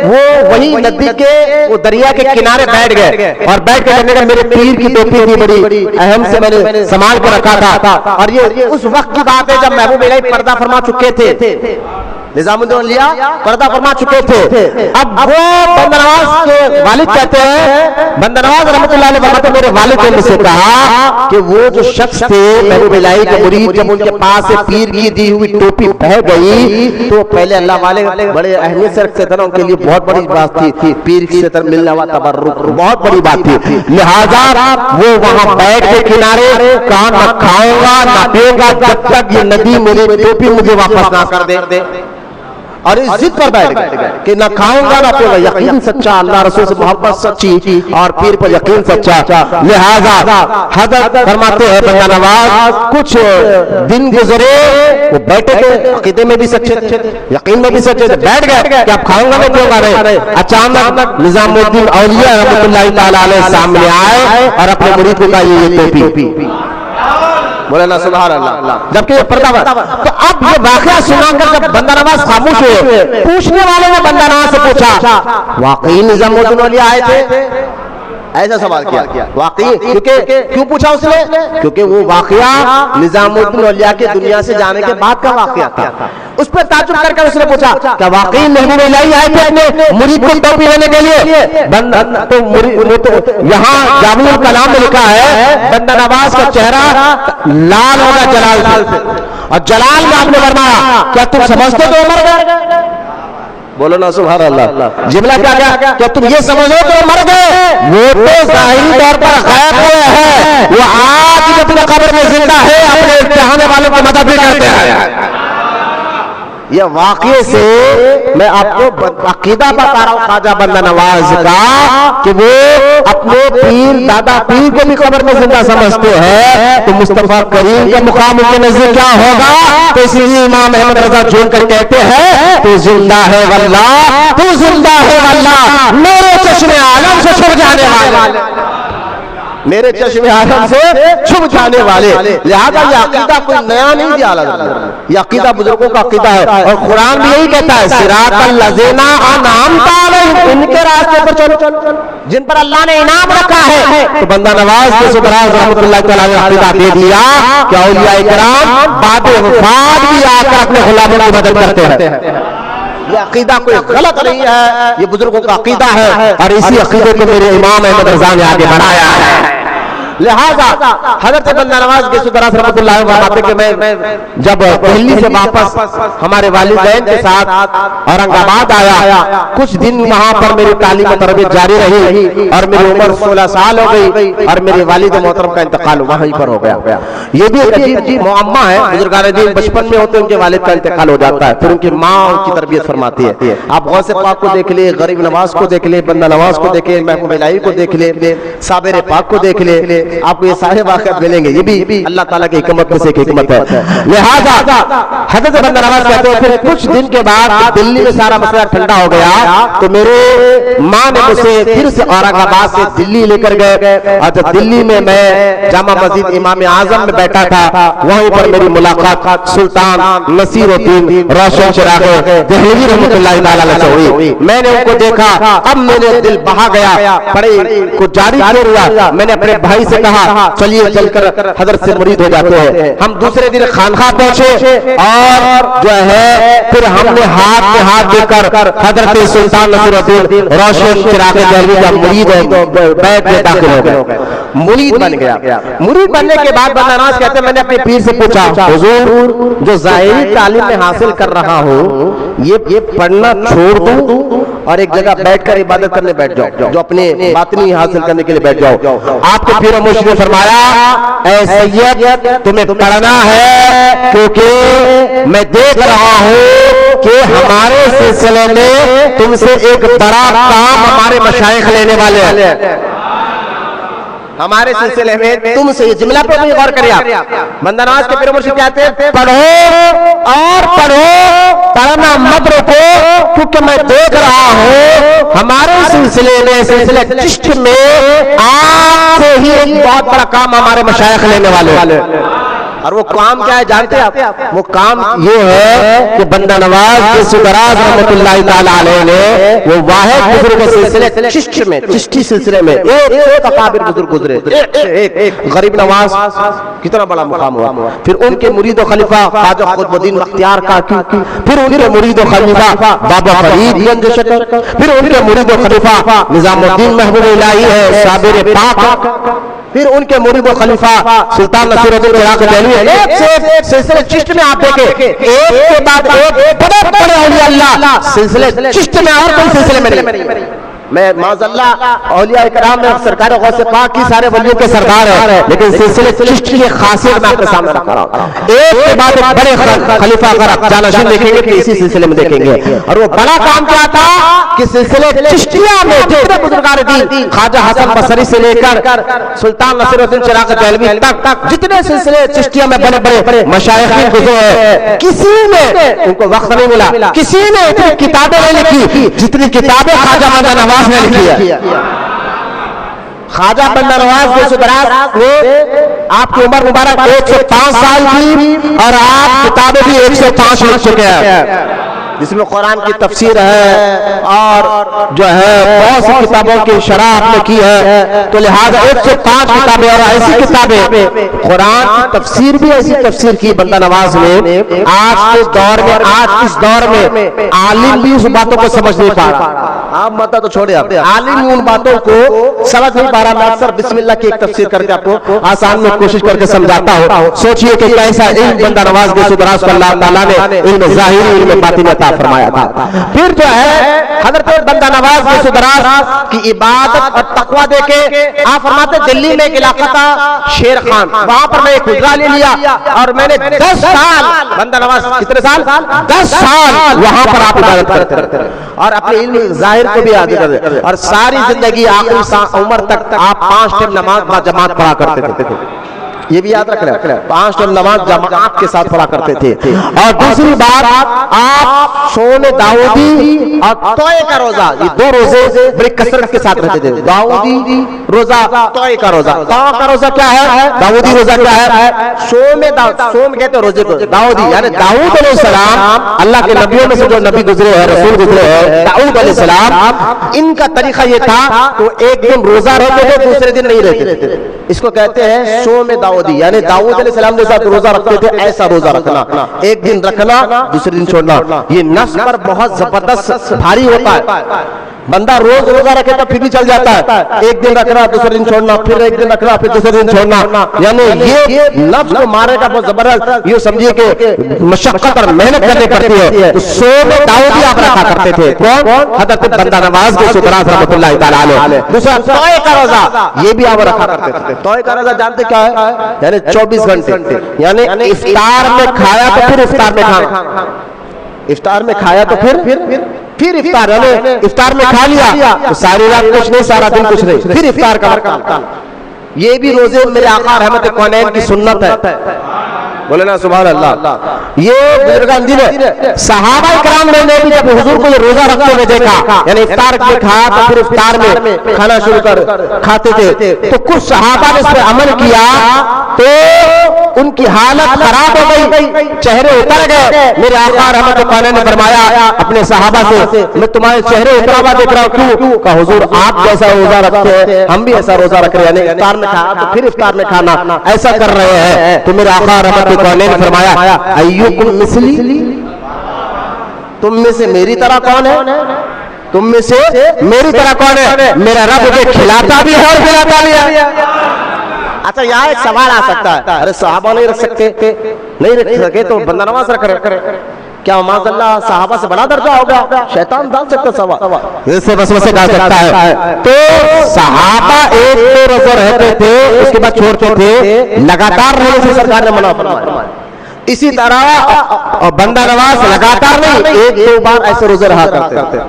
وہ وہی ندی کے وہ دریا کے کنارے بیٹھ گئے، اور بیٹھ کے کہنے کا میرے پیر کی ٹوپی تھی، بڑی اہم سے میں نے سنبھال کے رکھا تھا، اور یہ اس وقت کی بات ہے جب محبوب الہی پردہ فرما چکے تھے، نظام الدین اولیاء پردہ فرما چکے تھے۔ اب وہ بندہ نواز کے والد کہتے ہیں، بندہ نواز رحمۃ اللہ علیہ فرماتے ہیں میرے والد نے مجھ سے کہا کہ وہ جو شخص تھے محبوب الہی کے مرید، جب ان کے پاس سے پیر کی دی ہوئی ٹوپی بہ گئی تو پہلے اللہ والے بڑے اہمیت سے رکھتے تھے نا، ان کے لیے بہت بڑی بات تھی، پیر سے ملنے والا تبرک بہت بڑی بات تھی، لہذا وہ وہاں بیٹھ کے کنارے کہاں نہ کھاؤں گا نہ پیوں گا جب تک یہ ندی میری ٹوپی مجھے واپس نہ کر دے، اور اس ضد پر بیٹھ گئے کہ نہ کھاؤں گا نہ پیوں گا۔ یقین سچا، اللہ رسول سے محبت سچی، اور پیر پر یقین سچا، لہذا حضرت فرماتے ہیں بندہ نواز کچھ دن گزرے، وہ بیٹھے تھے، عقیدے میں بھی سچے تھے، یقین میں بھی سچے تھے، بیٹھ گئے کہ اب کھاؤں گا نہ پیوں گا نہیں۔ اچانک نظام الدین اولیاء رحمۃ اللہ تعالی علیہ سامنے آئے اور اپنے مرید کو کہا یہ ٹوپی، مولانا سبحان اللہ، جبکہ یہ پردہ۔ تو اب یہ واقعہ سنا کر جب بندہ نواز خاموش ہوئے، پوچھنے والے نے بندہ نواز سے پوچھا واقعی نظام الدین اولیاء آئے تھے؟ ایسا سوال کیا، واقعی، کیوں پوچھا اس نے؟ کیونکہ وہ واقعہ نظام الدین اولیاء کے دنیا سے جانے کے بعد کا واقعہ تھا۔ اس پر تعجب کر کے اس نے پوچھا کہ واقعی محبوب الہی آئے تھے اپنے مرید کو ٹوپی لینے کے لیے؟ تو یہاں جامع الکلام میں لکھا ہے بندہ نواز کا چہرہ لال ہوگا جلال سے، اور جلال میں آپ نے فرمایا کیا تم سمجھتے تو مر گئے؟ بولو نا سبحان اللہ، جملہ کیا تم یہ سمجھو تو مر گئے؟ وہ تو ظاہری طور پر غائب ہوئے ہیں، وہ آج بھی اپنے قبر میں زندہ ہے، اپنے چاہنے والوں کی مدد بھی کرتے ہیں۔ یہ واقعے سے میں آپ کو عقیدہ بتا رہا ہوں خواجہ بندہ نواز کا کہ وہ اپنے پیر دادا پیر کو بھی قبر میں زندہ سمجھتے ہیں، تو مصطفیٰ کریم کا مقام ان کے نزدیک کیا ہوگا؟ تو اسی لیے امام احمد رضا جھوم کر کہتے ہیں تو زندہ ہے واللہ، تو زندہ ہے واللہ، میرے چشم عالم سے چھپ جانے والے، میرے چشم عالم سے چھپ جانے والے۔ لہذا یہ عقیدہ کوئی نیا نہیں دیا اللہ، یہ عقیدہ بزرگوں کا عقیدہ ہے، اور قرآن بھی یہی کہتا ہے صراط الذین انعمت علیہم، ان کے راستے پر چلو جن پر اللہ نے انعام رکھا ہے۔ تو بندہ نواز کے سبراز رحمۃ اللہ تعالیٰ نے عقیدہ دے دیا کہ اولیاء کرام بعد وفات بھی آ کر اپنے غلاموں کی مدد کرتے ہیں۔ یہ عقیدہ کوئی غلط نہیں ہے، یہ بزرگوں کا عقیدہ ہے، اور اسی عقیدے کو میرے امام احمد رضا نے آگے بڑھایا ہے۔ لہذا حضرت بندہ نواز کے سدراس رحمۃ اللہ فرماتے کہ میں جب دہلی سے واپس ہمارے والدین کے ساتھ اورنگ آباد آیا، کچھ دن وہاں پر میری تعلیم و تربیت جاری رہی، اور میری عمر 16 سال ہو گئی، اور میرے والد محترم کا انتقال وہیں پر ہو گیا۔ یہ بھی ایک عجیب معمہ ہے، بزرگان دین بچپن میں ہوتے ان کے والد کا انتقال ہو جاتا ہے، پھر ان کی ماں ان کی تربیت فرماتی ہے۔ آپ غوث پاک کو دیکھ لیں، غریب نواز کو دیکھ لیں، بندہ نواز کو دیکھ لیں، محبوب الہی کو دیکھ لیں، صابر پاک کو دیکھ لیں، آپ کو یہ سارے واقعات ملیں گے۔ یہ بھی اللہ تعالیٰ کی حکمت میں سے ایک حکمت ہے۔ لہذا حضرت بندہ نواز کہتے ہیں پھر کچھ دن کے بعد دلی میں سارا مسئلہ ٹھنڈا ہو گیا، تو میرے ماں نے مجھے پھر سے اورنگ آباد سے دلی لے کر گئے، اور جب دلی میں میں جامع مسجد امام اعظم میں بیٹھا تھا، وہیں پر میری ملاقات سلطان نصیر الدین روشن چراغ دہلوی رحمۃ اللہ تعالیٰ علیہ سے ہوئی۔ میں نے ان کو دیکھا، اب میرے دل بہا گیا، بڑے کو جاری کر رہا۔ میں نے اپنے بھائی سے کہا چلیے چل کر حضرت سے مرید ہو جاتے ہیں۔ ہم دوسرے دن خانقاہ پہنچے، اور جو ہے پھر ہم نے ہاتھ میں ہاتھ دے کر حضرت سلطان نصیر الدین روشن چراغ دہلوی کا مرید بیت میں داخل ہو گئے، مرید بن گیا۔ مرید بننے کے بعد بندہ نواز کہتے ہیں میں نے اپنے پیر سے پوچھا حضور جو ظاہری تعلیم میں حاصل کر رہا ہوں یہ پڑھنا چھوڑ دوں اور ایک جگہ بیٹھ کر عبادت کرنے بیٹھ جاؤ جو اپنے باطنی حاصل کرنے کے لیے بیٹھ جاؤ. آپ کے پیر و مرشد نے فرمایا اے سید تمہیں پڑھنا ہے کیونکہ میں دیکھ رہا ہوں کہ ہمارے سلسلے میں تم سے ایک بڑا کام ہمارے مشائخ لینے والے ہیں. ہمارے سلسلے میں تم سے یہ جملہ پہ بھی غور کریں. آپ بندہ نواز کے پیر و مرشد کہتے ہیں پڑھو اور پڑھو, پڑھنا مت رکو, کیونکہ میں دیکھ رہا ہوں ہمارے سلسلے میں سلسلہ چشت میں آپ سے ہی ایک بہت بڑا کام ہمارے مشائخ لینے والے. اور وہ کام کیا ہے جانتے ہیں آپ؟ وہ کام یہ ہے کہ بندہ نواز کے دراز رحمت اللہ تعالی علیہ نے وہ واحد بزرگ سلسلے چشت میں, چشتی سلسلے میں ایک اکابر بزرگ گزرے. ایک غریب نواز کتنا بڑا مقام ہوا, پھر ان کے مرید و خلیفہ خواجہ قطب الدین بختیار کاکی, پھر ان کے مرید و خلیفہ بابا فرید گنج شکر, پھر ان کے مرید و خلیفہ نظام الدین محبوب الہی ہے صابر پاک, پھر ان کے مرید و خلیفہ سلطان نصیر الدین عراق دہلوی. ایک سے ایک سلسلے چشت میں آپ دیکھیں ایک کے بعد ایک بڑے بڑے اولیاء اللہ سلسلے چشت میں اور کوئی سلسلے میں نہیں. میں معاذ اللہ اولیاء کرام میں سرکار غوث پاک کی سارے ولیوں کے سردار ہیں, لیکن سلسلے چشت کی خاصیت میں آپ کے سامنے رکھ رہا ہوں. ایک کے بعد ایک بڑے خلیفہ اگر جانشین دیکھیں گے تو اسی سلسلے میں دیکھیں گے. اور وہ بڑا کام کیا تھا کہ سلسلے چشتیہ میں جتنے بزرگان دین خواجہ حسن بصری سے لے کر سلطان نصیر الدین چراغ دہلوی تک جتنے سلسلے چشتیہ میں بڑے بڑے مشائخ گزرے ہیں, کسی نے ان کو وقت نہیں ملا, کسی نے اتنی کتابیں نہیں لکھی جتنی کتابیں خواجہ بندہ نواز نے لکھی ہے. خواجہ بندہ نواز کے سدراز نے آپ کی عمر مبارک 105 سال کی اور آپ کتابیں بھی 105 لکھ چکے ہیں, جس میں قرآن کی تفسیر ہے اور جو ہے بہت سی کتابوں کی شرح آپ نے کی ہے. تو لہذا 105 کتابیں اور ایسی کتابیں, قرآن کی تفسیر بھی ایسی تفسیر کی بندہ نواز نے. آج کے دور میں, آج اس دور میں عالم بھی اس باتوں کو سمجھ نہیں پا رہا. آپ مت تو چھوڑے, آپ عالم ان باتوں کو سمجھ نہیں پا رہا. میں اکثر بسم اللہ کی ایک تفسیر کر کے آپ کو آسان میں کوشش کر کے سمجھاتا ہوں. سوچئے کہ کیسا علم بندہ نواز کے سدراز کو اللہ تعالیٰ نے علم ظاہری علم باطنی عطا فرمایا تھا. پھر جو ہے حضرت بندہ نواز کے سدراز کی عبادت اور تقوی دیکھے آپ فرماتے دلی میں ایک علاقہ تھا شیر خان, وہاں پر میں ایک حجرہ لے لیا اور میں نے 10 سال بندہ نواز کتنے سال 10 سال وہاں پر آپ عبادت کرتے رہتے اور اپنے علم ظاہر کو بھی یاد کرتے, اور ساری زندگی آخری عمر تک آپ 5 ٹائم نماز جماعت پڑھا کرتے تھے. یہ بھی یاد رکھ لیں 5 ٹائم نماز جماعت کے ساتھ پڑھا کرتے تھے. اور دوسری بات آپ صوم داؤدی اور توئے کا روزہ, یہ 2 روزے بڑی کثرت کے ساتھ رہتے تھے. داؤدی روزہ, توئے کا روزہ. توئے کا روزہ کیا ہے, داؤدی روزہ کیا ہے, صوم داؤد, صوم کہتے ہیں روزے کو, داؤدی یعنی داؤد علیہ السلام اللہ کے نبیوں میں سے جو نبی گزرے ہیں, رسول گزرے ہیں, داؤد علیہ السلام, ان کا طریقہ یہ تھا تو ایک دن روزہ رہتے تھے, دوسرے دن نہیں رہتے تھے. اس کو کہتے ہیں صوم داؤدی, یعنی داؤد علیہ السلام جیسا روزہ رکھتے تھے ایسا روزہ رکھنا, ایک دن رکھنا دوسرے دن چھوڑنا. یہ نفس پر بہت زبردست بھاری ہوتا ہے. بندہ روز روزہ رکھے تو پھر بھی چل جاتا ہے, ایک دن رکھنا دوسرے دن چھوڑنا, پھر ایک دن رکھنا پھر دوسرے دن چھوڑنا, یعنی یہ نفس کو مارے کا بہت زبردست. یہ سمجھیے کہ مشقت اور محنت کرنی پڑتی ہے. تو صوم داؤدی آپ رکھا کرتے تھے. کون, حضرت بندہ نواز کے سدراز رحمۃ اللہ تعالی علیہ. دوسرا توئے کا روزہ, یہ بھی آپ رکھا کرتے تھے. توئے کا روزہ جانتے کیا ہے, یعنی 24 گھنٹے, یعنی افطار میں کھایا تو پھر افطار میں کھانا, افطار میں کھایا تو پھر افطار, یعنی افطار میں کھا لیا تو ساری رات کچھ نہیں, سارا دن کچھ نہیں, پھر افطار کا وقت. یہ بھی روزے میرے آقا رحمت کونین کی سنت ہے. بولے نا سبحان اللہ. یہ بزرگان دین صحابہ کرام نے بھی جب حضور کو یہ روزہ رکھتے ہوئے دیکھا, یعنی افطار میں کھایا تو پھر افطار میں کھانا شروع کر کھاتے تھے, تو کچھ صحابہ نے اس پہ عمل کیا تو ان کی حالت خراب ہو گئی, چہرے اتر گئے. میرے آقا رحمت کونین نے فرمایا اپنے صحابہ سے, میں تمہارے چہرے اترا ہوا دیکھ رہا ہوں, کیوں؟ کہ حضور آپ جیسا روزہ رکھتے ہیں, ہم بھی ایسا روزہ رکھ رہے ہیں, یعنی افطار میں کھایا تو پھر افطار میں کھانا, ایسا کر رہے ہیں. تو میرے آقا رحمت کونین نے فرمایا ایوکم مثلی, تم میں سے میری طرح کون ہے, تم میں سے میری طرح کون ہے, میرا رب مجھے کھلاتا بھی ہے اور پلاتا بھی ہے. اچھا یہاں ایک سوال آ سکتا ہے, ارے صحابہ نہیں رکھ سکتے, نہیں رکھ سکے تو بندہ نواز رکھ رہے. کیا معاذ اللہ صحابہ سے بڑا درجہ ہوگا؟ شیطان ڈال سکتا سوا سے وسوسے ڈال سکتا ہے. تو صحابہ ایک دو روزہ رہتے تھے اس کے بعد چھوڑتے تھے، لگاتار رہنے سے سرکار نے منع فرمایا. اسی طرح بندہ نواز لگاتار نہیں، ایک دو بار ایسے روزے رہا کرتے تھے.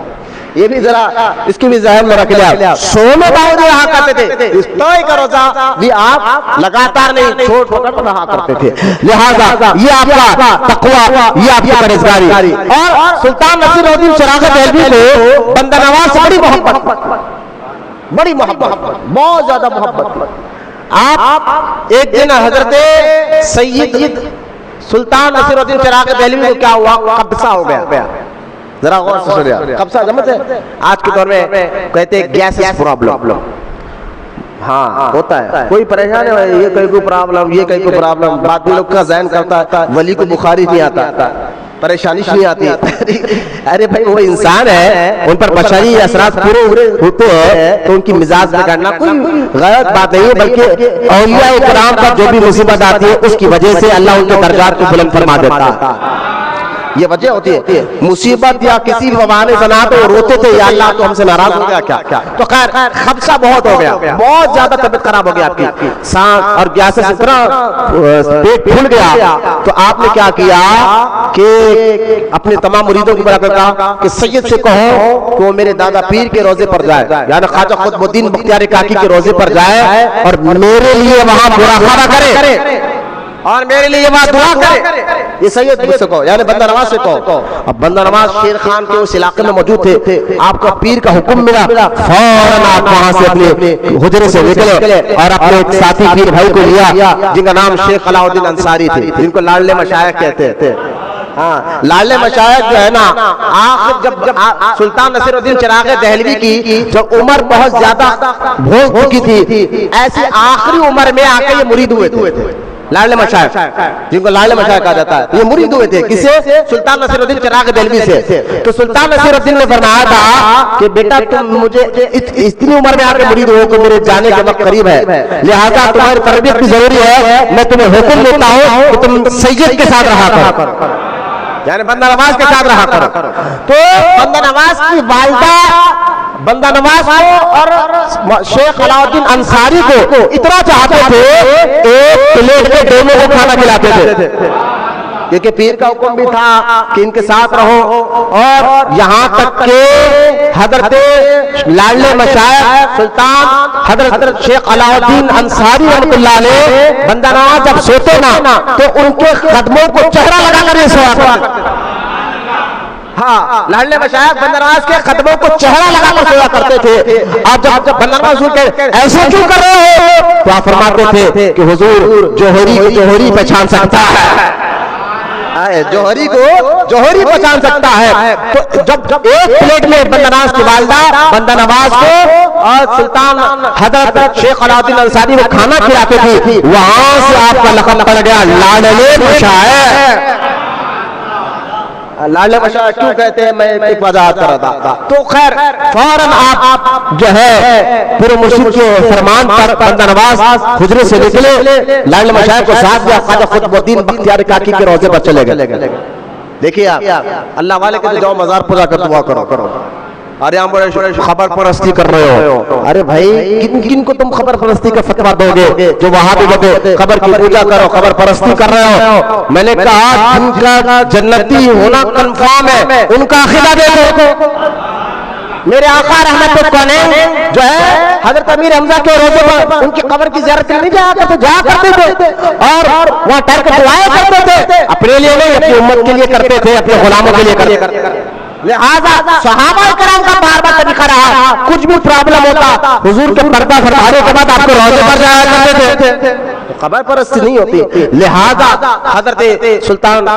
یہ بھی ذرا اس کی بھی ذہن میں رکھ لیا. سونے باؤ رہا کرتے تھے، اس طوع کا روزہ بھی آپ لگاتار نہیں، چھوڑ کر رہا کرتے تھے. لہذا یہ آپ کا تقوی، یہ آپ کی پرہیزگاری. اور سلطان نصیر الدین چراغ دہلوی کو بندہ نواز سے بڑی محبت، بڑی محبت، بہت زیادہ محبت. آپ ایک دن حضرت سید سلطان نصیر الدین چراغ دہلوی کو کیا ہوا؟ قبضہ ہو گیا. ذرا غور سے سنیے. قبضہ جمت ہے آج کے دور میں کہتے ہیں گیس پرابلم. ہاں ہوتا ہے، کوئی پریشان ہے، یہ کہیں کو پرابلم، یہ کہیں کو پرابلم. بعد میں لوگ کا ذہن کرتا ہے ولی کو بخاری نہیں آتا، پریشانی نہیں آتی. ارے بھائی وہ انسان ہے، ان پر بشری اثرات پورے ہوتے ہیں تو ان کی مزاج بگڑنا کوئی غلط بات نہیں ہے، بلکہ اولیاء کرام پر جو بھی مصیبت آتی ہے اس کی وجہ سے اللہ ان کے درجات کو بلند فرما دیتا ہے. یہ وجہ ہوتی ہے. مصیبت یا کسی بھی بہانے سے نہ تو روتے تھے یا اللہ تو ہم سے ناراض ہو گیا کیا. تو خیر خدشہ بہت ہو گیا، بہت زیادہ طبیعت خراب ہو گیا آپ کی، سانس اور گیس سے اتنا پیٹ پھول گیا. تو آپ نے کیا کیا کہ اپنے تمام مریدوں کو بلا کر کہا کہ سید سے کہو کہ وہ میرے دادا پیر کے روزے پر جائے، یعنی خواجہ قطب الدین بختیار کاکی کے روزے پر جائے اور میرے لیے وہاں مراقبہ کرے اور میرے لیے وہاں دعا کرے. یہ سید مجھ سے کہو، یعنی بندہ نواز سے کہو. اب بندہ نواز شیر خان کے اس علاقے میں موجود تھے. آپ کا پیر کا حکم ملا، فوراً آپ وہاں سے اپنے حجرے سے نکلے اور اپنے ایک ساتھی پیر بھائی کو لیا جن کا نام شیخ علاء الدین انصاری تھے، جن کو لاڈلے مشائخ کہتے تھے. ہاں لاڈلے مشائخ جو ہے نا، آخر جب سلطان نصیر الدین چراغ دہلوی کی جب عمر بہت زیادہ بھوگ چکی تھی، ایسی آخری عمر میں آ کے یہ مرید ہوئے تھے. لاڈلے مشائخ جن کو لاڈلے مشائخ کہا جاتا ہے، یہ مرید ہوئے تھے کسے؟ سلطان نصیر الدین چراغ دہلوی سے. تو سلطان نصیر الدین نے فرمایا تھا کہ بیٹا تم مجھے اتنی عمر میں آ کے مرید ہو کہ میرے جانے کے وقت قریب ہے، لہذا تمہاری تربیت بھی ضروری ہے. میں تمہیں حکم دیتا ہوں کہ تم سید کے ساتھ رہا کرو، یعنی بندہ نواز کے ساتھ رہا کرو. تو بندہ نواز کی والدہ بندہ نواز کو اور شیخ علاء الدین انصاری کو اتنا چاہتے تھے ایک پلیٹ میں دونوں کو کھانا کھلاتے تھے، کیونکہ پیر کا حکم بھی تھا کہ ان کے ساتھ رہو. اور یہاں تک کہ حضرت لاڈلے مشائخ سلطان حضرت شیخ علاء الدین انصاری رحمۃ اللہ علیہ بندہ نواز جب سوتے نا تو ان کے قدموں کو چہرہ لگا کر سوا کرتے. ہاں لاڈلے مشائخ بندہ نواز کے قدموں کو چہرہ لگا کر سوا کرتے تھے. اور جب بندہ نواز ایسے کیوں کر رہے ہو تو آپ فرماتے تھے کہ حضور جوہری پہچان سکتا ہے، جوہری کو جوہری پہچان سکتا ہے. تو جب ایک پلیٹ میں بندہ نواز کی والدہ بندہ نواز کو اور سلطان حضرت شیخ علاء الدین انصاری کو کھانا کھلاتے تھے، وہاں سے آپ کا لقب پڑ گیا لاڈلے مشائخ. لاڈلے مشائخ کیوں کہتے ہیں میں ایک وضاحت کر رہا تھا. تو خیر فوراً آپ جو ہے پورے مرشد کے فرمان پر بندہ نواز حجرے سے نکلے، لاڈلے مشائخ کو ساتھ لیا، خواجہ قطب الدین بختیار کاکی کے روزے پر چلے گئے. دیکھیے آپ اللہ والے کے جاؤ مزار پوجا کر دعا کرو. ارے ہم بڑے خبر پرستی کر رہے ہو. ارے بھائی کن کو تم خبر پرستی کا فتویٰ دو گے؟ جو وہاں بھی خبر کی پوجا کرو، خبر پرستی کر رہے ہو. میں نے کہا جن کا جنتی ہونا کنفرم ہے ان کا عقیدہ دیکھو. میرے آقا رحمت الکونین جو ہے حضرت امیر حمزہ کے روزے پر ان کی قبر کی زیارت نہیں جایا کرتے، جایا کرتے تھے اور وہاں ٹھہر کر دعائیں کرتے تھے. اپنے لیے نہیں، اپنی امت کے لیے کرتے تھے، اپنے غلاموں کے لیے کرتے تھے. لہذا صحابہ کرام کا بار بار طریقہ رہا، کچھ بھی پرابلم ہوتا حضور کے پردہ فرمانے کے بعد آپ کو روزے پر جایا کرتے تھے. خبر پرستی نہیں ہوتی. لہذا حضرت سلطان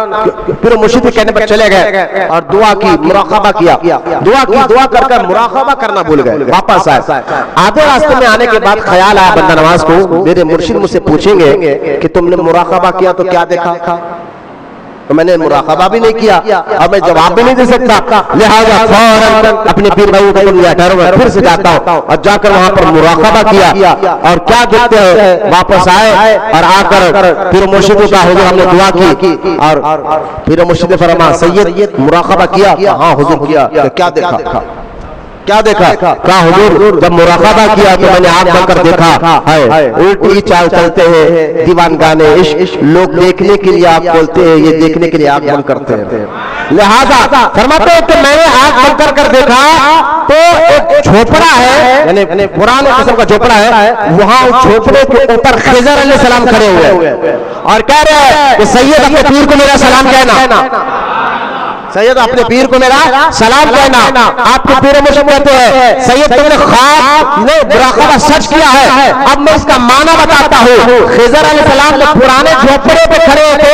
پورے مرشد کے کہنے پر چلے گئے اور دعا کی، مراقبہ کیا. دعا کر مراقبہ کرنا بھول گئے. واپس آئے. آدھے راستے میں آنے کے بعد خیال آیا بندہ نواز کو، میرے مرشد مجھ سے پوچھیں گے کہ تم نے مراقبہ کیا تو کیا دیکھا؟ تو میں نے مراقبہ بھی نہیں کیا اور میں جواب بھی نہیں دے سکتا، لہذا فوراً اپنے پیر بھائی کو لیا ٹھہرو میں پھر سے جاتا ہوں، اور جا کر وہاں پر مراقبہ کیا اور کیا دیکھتے ہیں، واپس آئے اور آ کر پیر مرشد کا حضور ہم نے دعا کی اور پیر مرشد نے فرمایا سید مراقبہ کیا؟ ہاں حضور کیا۔ کیا دیکھا؟ کیا دیکھا؟ کہا حضور جب مراقبہ کیا تو میں نے آنکھ بند کر دیکھا ہے الٹی چال چلتے ہیں دیوان گانے عشق، لوگ دیکھنے کے لیے آپ بولتے ہیں، یہ دیکھنے کے لیے آنکھ بند کرتے ہیں۔ لہذا فرماتے ہیں کہ میں نے آنکھ بند کر کر دیکھا تو ایک جھوپڑا ہے، یعنی پرانے قسم کا جھوپڑا ہے، وہاں اس جھوپڑے کے اوپر خضر علیہ السلام کھڑے ہوئے اور کہہ رہے ہیں کہ سید اپنے پیر کو میرا سلام کہنا، سید اپنے پیر کو میرا سلام کہنا۔ آپ کے پیر مرشد کہتے ہیں سید تم نے خواب میں مراقبہ سچ کیا ہے، اب میں اس کا معنی بتاتا ہوں۔ خضر علیہ السلام جو پرانے جھوپڑے پہ کھڑے تھے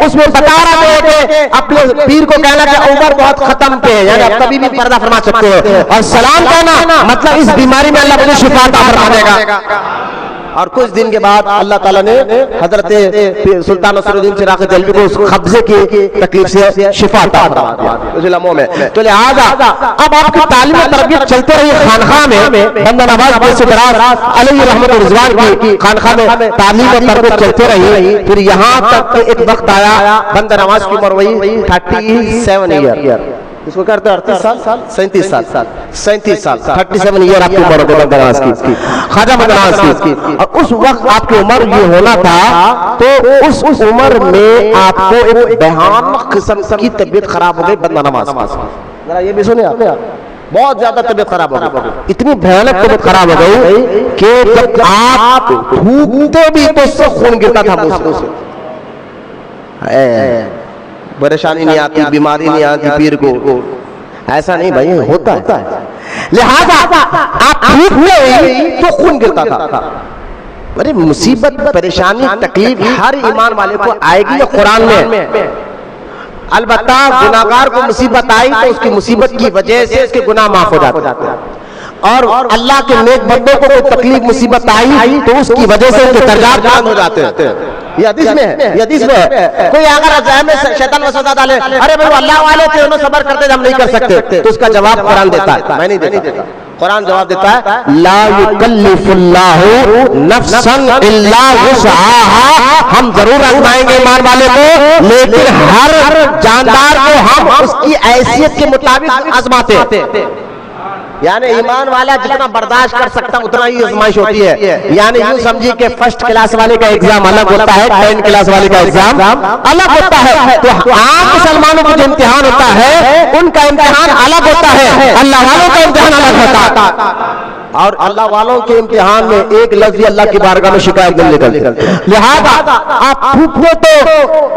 اس میں بتا رہے تھے کہ اپنے پیر کو کہنا کہ عمر بہت ختم تھے، یعنی اب کبھی بھی پردہ فرما سکتے ہیں، اور سلام کہنا مطلب اس بیماری میں اللہ مجھے شفا عطا فرما دے گا۔ اور کچھ دن کے بعد اللہ تعالیٰ نے حضرت سلطان نصر الدین چراغ دہلوی کو اس قبضے کی تکلیف سے شفا عطا فرما دیا اس لمحوں میں۔ تو لہذا اب آپ کی تعلیم و تربیت چلتے رہی خانخواہ میں، بندہ نواز بن دراز علیہ رحمت رضوان کی خانخواہ میں تعلیم و تربیت چلتے رہی۔ پھر یہاں تک ایک وقت آیا بندہ نواز کی عمر وہی 37 ایئر، اس کو کہتے ہیں 38 سال 37 سال 37 ایئر آپ کی عمر ہوگی بندہ نواز کی، خواجہ بندہ نواز کی۔ اور اس وقت آپ کی عمر یہ ہونا تھا تو اس عمر میں آپ کو ایک بھیانک قسم کی طبیعت خراب ہو گئی بندہ نواز، ذرا یہ بھی سنیں آپ، بہت زیادہ طبیعت خراب ہو گئی، اتنی بھیانک طبیعت خراب ہو گئی کہ جب آپ تھوکتے بھی تو اس سے خون گرتا تھا منہ سے۔ پریشانی نہیں آتی، بیماری نہیں آتی پیر کو، ایسا نہیں بھائی ہوتا ہے، لہذا آپ تھوکتے تو خون گرتا تھا۔ ارے مصیبت پریشانی تکلیف ہر ایمان والے کو آئے گی، یہ قرآن میں البتہ گناہگار کو مصیبت آئی تو اس کی مصیبت کی وجہ سے اس کے گناہ معاف ہو جاتے ہیں، اور اللہ کے نیک بندوں کو کوئی تکلیف مصیبت آئی تو اس کی وجہ سے ان کے درجات بلند ہو جاتے ہیں۔ یہ حدیث میں ہے، یہ حدیث میں ہے۔ کوئی اگر ذہن میں شیطان وسوسہ ڈالے ارے بھائی اللہ والے تھے انہوں صبر کرتے ہم نہیں کر سکتے، تو اس کا جواب قرآن دیتا ہے، میں نہیں دیتا، قرآن جواب دیتا ہے لا یکلف اللہ نفسا الا وسعها، ہم ضرور آزمائیں گے ایمان والے کو لیکن ہر جاندار کو ہم اس کی حیثیت کے مطابق آزماتے ہیں، یعنی ایمان والا جتنا برداشت کر سکتا اتنا ہی آزمائش ہوتی ہے۔ یعنی یوں سمجھی کہ فرسٹ کلاس والے کا ایگزام الگ ہوتا ہے، 10 کلاس والے کا ایگزام الگ ہوتا ہے، تو عام مسلمانوں کا جو امتحان ہوتا ہے ان کا امتحان الگ ہوتا ہے، اللہ والوں کا امتحان الگ ہوتا ہے، اور اللہ والوں کے امتحان میں ایک لفظ بھی اللہ کی بارگاہ میں شکایت نہیں نکلتی، لہذا آپ پھوپھو تو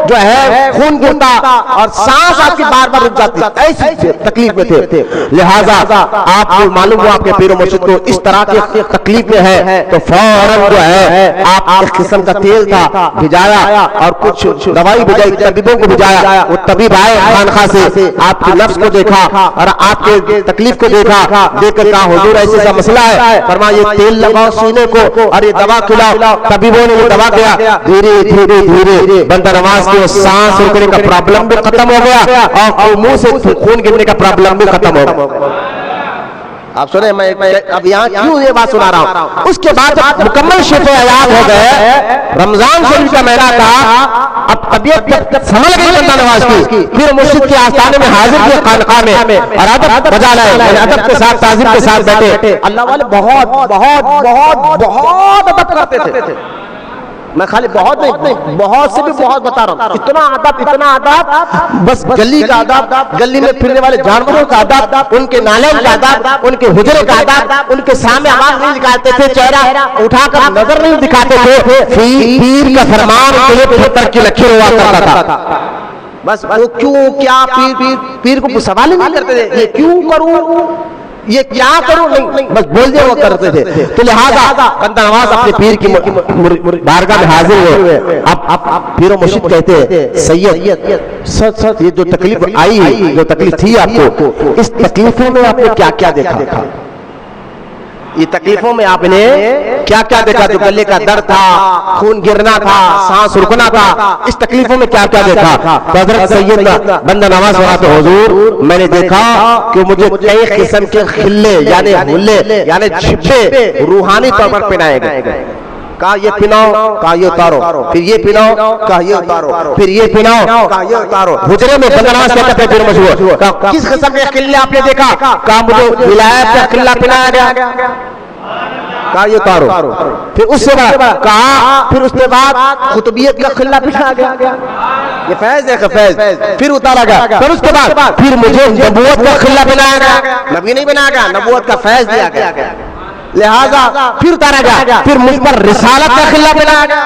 جو ہے خون گرتا اور سانس آپ کی بار بار رک جاتی، ایسی تکلیف میں تھے، لہذا آپ کو معلوم ہوا آپ کے پیر و مرشد کو اس طرح کی تکلیف میں ہے تو فوراً جو ہے آپ ایک قسم کا تیل تھا بھجایا اور کچھ دوائی بھجائی، طبیبوں کو بھجایا، وہ طبیب آئے خانخواہ سے، آپ کے نفس کو دیکھا اور آپ کے تکلیف کو دیکھا، دیکھ کر کہا حضور ایسا ایسا مسئلہ ہے، فرمایا یہ تیل لگاؤ سینے کو اور یہ دوا کھلاؤ، طبیبوں نے یہ دوا کیا، دھیرے دھیرے دھیرے بندہ نواز کی سانس روکنے کا پرابلم بھی ختم ہو گیا اور منہ سے خون گرنے کا پرابلم بھی ختم ہو گیا۔ آپ سنیں میں اب یہاں کیوں یہ بات سنا رہا ہوں، اس کے بعد جب مکمل شفا عیاد ہو گئے، رمضان شریف کا مہینہ تھا، اب طبیعت سنبھل گئی بندہ نواز کی، پھر مرشد کے آستانے میں حاضر ہوئے خانقاہ میں اور ادب بجا لائے، ادب کے ساتھ تعظیم کے ساتھ بیٹھے، اللہ والے بہت بہت بہت بہت ادب کرتے تھے، میں خالی بہت نہیں بہت سے بھی بہت بتا رہا ہوں، اتنا ادب، بس گلی کا ادب، گلی میں پھرنے والے جانوروں کا ادب، ان کے نالین کا ادب، ان کے حجرے کا ادب، ان کے سامنے آواز نہیں نکالتے تھے، چہرہ اٹھا کر نظر نہیں دکھاتے تھے، پیر کا فرمان پتھر کی لکیر ہوا کرتا تھا، بس وہ کیوں کیا پیر کو سوال ہی نہیں کرتے تھے، یہ کیوں کروں یہ کیا کروں، نہیں بس بول دیا وہ کرتے تھے، تو لہذا بندہ نواز اپنے پیر کی بارگاہ میں حاضر ہوئے، اب پیر و مرشد کہتے ہیں سید سچ سچ یہ جو تکلیف آئی، جو تکلیف تھی آپ کو، اس تکلیفوں میں آپ نے کیا کیا دیکھا؟ یہ تکلیفوں میں آپ نے کیا کیا دیکھا؟ جو گلے کا درد تھا، خون گرنا تھا، سانس رکنا تھا، اس تکلیفوں میں کیا کیا دیکھا؟ تو حضرت سیدنا بندہ نواز فرماتے حضور میں نے دیکھا کہ مجھے کئی قسم کے خلے یعنی حلے یعنی جھبے روحانی طور پر پہنائے گئے. کہا یہ پہناؤ، کہا یہ اتارو، پھر یہ پہناؤ، کہا یہ اتارو، پھر یہ پہناؤ، کہا یہ اتارو. حجرے میں بندہ نواز کہتا ہے پھر مشہور، کہا کس قسم کے خلے آپ نے دیکھا؟ کہا مجھے ولایت کا خلہ پہنایا گیا. کہا یہ اتارو. پھر اس سے بعد کہا پھر اس کے بعد قطبیت کا خلہ پہنایا گیا. یہ فیض ہے فیض. پھر اتارا گیا. پھر اس کے بعد پھر مجھے نبوت کا خلہ پہنایا گیا. نبی نہیں بنایا گیا، نبوت کا فیض دیا گیا. لہذا پھر اتارا گیا. پھر مجھ پر رسالت کا خلہ پہنایا گیا،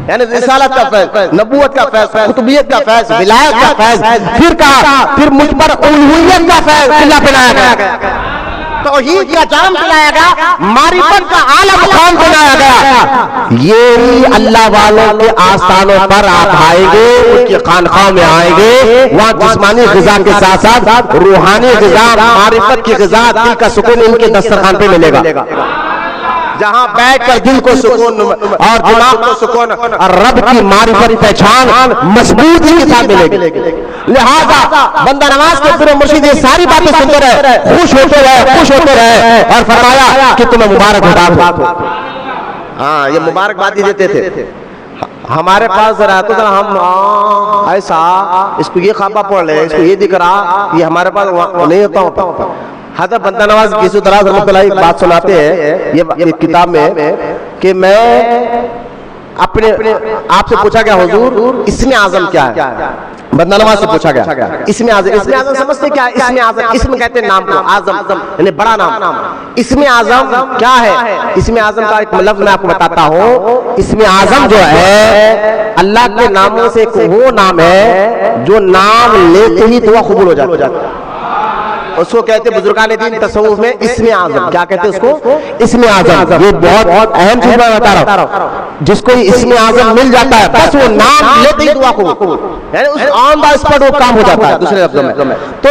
یعنی رسالت کا فیض، نبوت کا فیض، قطبیت کا فیض، ولایت کا فیض. پھر کہا پھر مجھ پر الوہیت کا فیض خلہ پہنایا گیا، توحید کا جام پہنایا گیا، معرفت کا اعلیٰ مقام پہنایا گیا. یہ اللہ والوں کے آستانوں پر آپ آئیں گے، ان کی خانقاہ میں آئیں گے، وہاں جسمانی غذا کے ساتھ ساتھ روحانی غذا، معرفت کی غذا، دل کا سکون ان کے دسترخوان پہ ملے گا. جہاں بیٹھ کر دل کو سکون اور دماغ کو سکون اور رب کی معرفت پہچان مضبوطی کے ساتھ ملے گی. لہذا بندہ نواز کے پورے مرشد یہ ساری باتیں سنتے رہے، خوش ہوتے رہے اور فرمایا کہ تمہیں مبارک ہو. ہاں یہ مبارکبادی دیتے تھے. ہمارے پاس ذرا تو ذرا ہم ایسا اس کو یہ خوابہ پڑھ لے، اس کو یہ دکھ رہا، یہ ہمارے پاس نہیں ہوتا. حضرت بندہ نواز کسی طرح رحمۃ اللہ ایک بات سناتے ہیں یہ کتاب میں کہ میں اپنے آپ سے پوچھا گیا حضور اسم اعظم کیا ہے؟ بندہ نواز سے پوچھا گیا اسم اعظم سمجھتے کیا ہے؟ اسم اعظم، اسم کہتے ہیں نام کو، اعظم یعنی بڑا نام. اسم اعظم کیا ہے؟ اسم اعظم کا ایک لفظ میں آپ کو بتاتا ہوں. اسم اعظم جو ہے اللہ کے ناموں سے ایک وہ نام ہے جو نام لیتے ہی دعا قبول ہو جاتا ہے. اس کو کہتے ہیں بزرگان دین تصوف میں اسم اعظم. کیا کہتے ہیں اس کو؟ اسم اعظم. یہ بہت اہم چیز میں بتا رہا ہوں. جس کو اسم اعظم مل جاتا ہے بس وہ نام لیتے ہی دعا قبول، یعنی اس آن دا اسپاٹ وہ کام ہو جاتا ہے. دوسرے لفظوں میں تو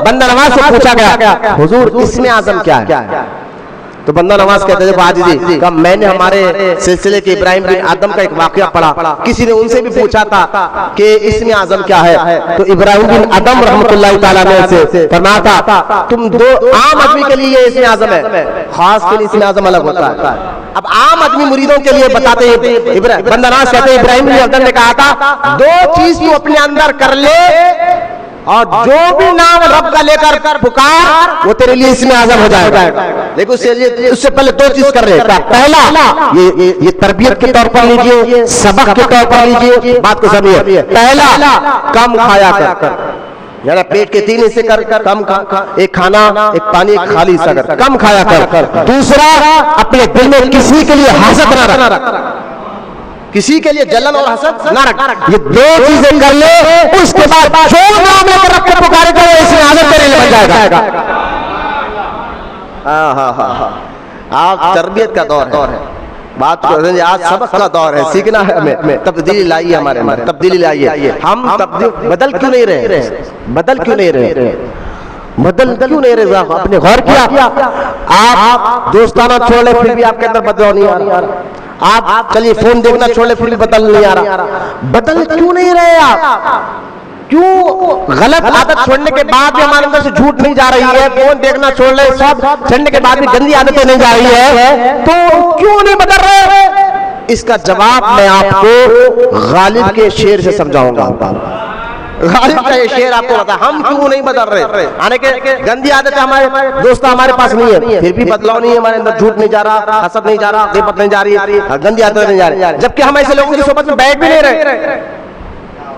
بندہ نواز سے پوچھا گیا حضور اسم اعظم کیا ہے؟ تو بندہ نواز کہتے ہیں حاجی کہ میں نے ہمارے سلسلے کے ابراہیم بن آدم کا ایک واقعہ پڑھا. کسی نے ان سے بھی پوچھا تھا کہ اسم اعظم کیا ہے؟ تو ابراہیم بن آدم رحمۃ اللہ تعالیٰ نے فرمایا تھا تم دو عام آدمی کے لیے اسم اعظم ہے، خاص کے لیے اسم اعظم الگ ہوتا ہے. اب عام آدمی مریدوں کے لیے بتاتے ہیں. بندہ نواز کہتے ہیں ابراہیم بن آدم نے کہا تھا دو چیز تو اپنے اندر کر لے اور جو بھی نام رب کا لے کر پکار وہ تیرے لیے اسم اعظم ہو جائے گا. لیکن اس سے پہلے دو چیز کر رہے. پہلا یہ تربیت کے طور پر لیجئے، سبق کے طور پر لیجئے، بات کو سمجھیے. پہلا کم کھایا کر، یعنی پیٹ کے 3 حصے کر کم کھا، ایک کھانا ایک پانی ایک خالی حصہ کر کم کھایا کر. دوسرا اپنے دل میں کسی کے لیے حسد نہ رکھ، کسی کے لیے جلن اور حسد نہ رکھ. یہ دو چیزیں کر لے، اس کے بعد جو نام لے کر رب کو پکارے گا اسم اعظم تیرے لیے بن جائے گا. آپ تربیت کا دور ہے، بات آج سبق کا دور ہے، سیکھنا ہے ہمیں. تبدیلی لائیے ہمارے اندر، تبدیلی لائیے. ہم بدل کیوں نہیں رہے؟ اپنے غور کیا آپ دوستانہ چھوڑ لے پھر بھی آپ کے اندر بدلاؤ نہیں آ رہا. آپ چلیے فون دیکھنا چھوڑ لے پھر بھی بدل نہیں آ رہا. بدل کیوں نہیں رہے آپ؟ کیوں غلط عادت چھوڑنے کے بعد بھی ہمارے اندر سے جھوٹ نہیں جا رہی ہے؟ فون دیکھنا چھوڑ لے سب چھوڑنے کے بعد بھی گندی عادتیں نہیں جا رہی ہے، تو کیوں نہیں بدل رہے؟ اس کا جواب میں آپ کو غالب کے شعر سے سمجھاؤں گا. غالب کا یہ شعر آپ کو بتا ہم کیوں نہیں بدل رہے. آنے کے گندی عادتیں ہمارے دوست ہمارے پاس نہیں ہے، پھر بھی بدلاؤ نہیں ہے ہمارے اندر. جھوٹ نہیں جا رہا، حسد نہیں جا رہا، غیبت نہیں جا رہی، گندی عادتیں نہیں جا رہی، جبکہ ہم ایسے لوگوں کی صحبت میں بیٹھ بھی نہیں رہے.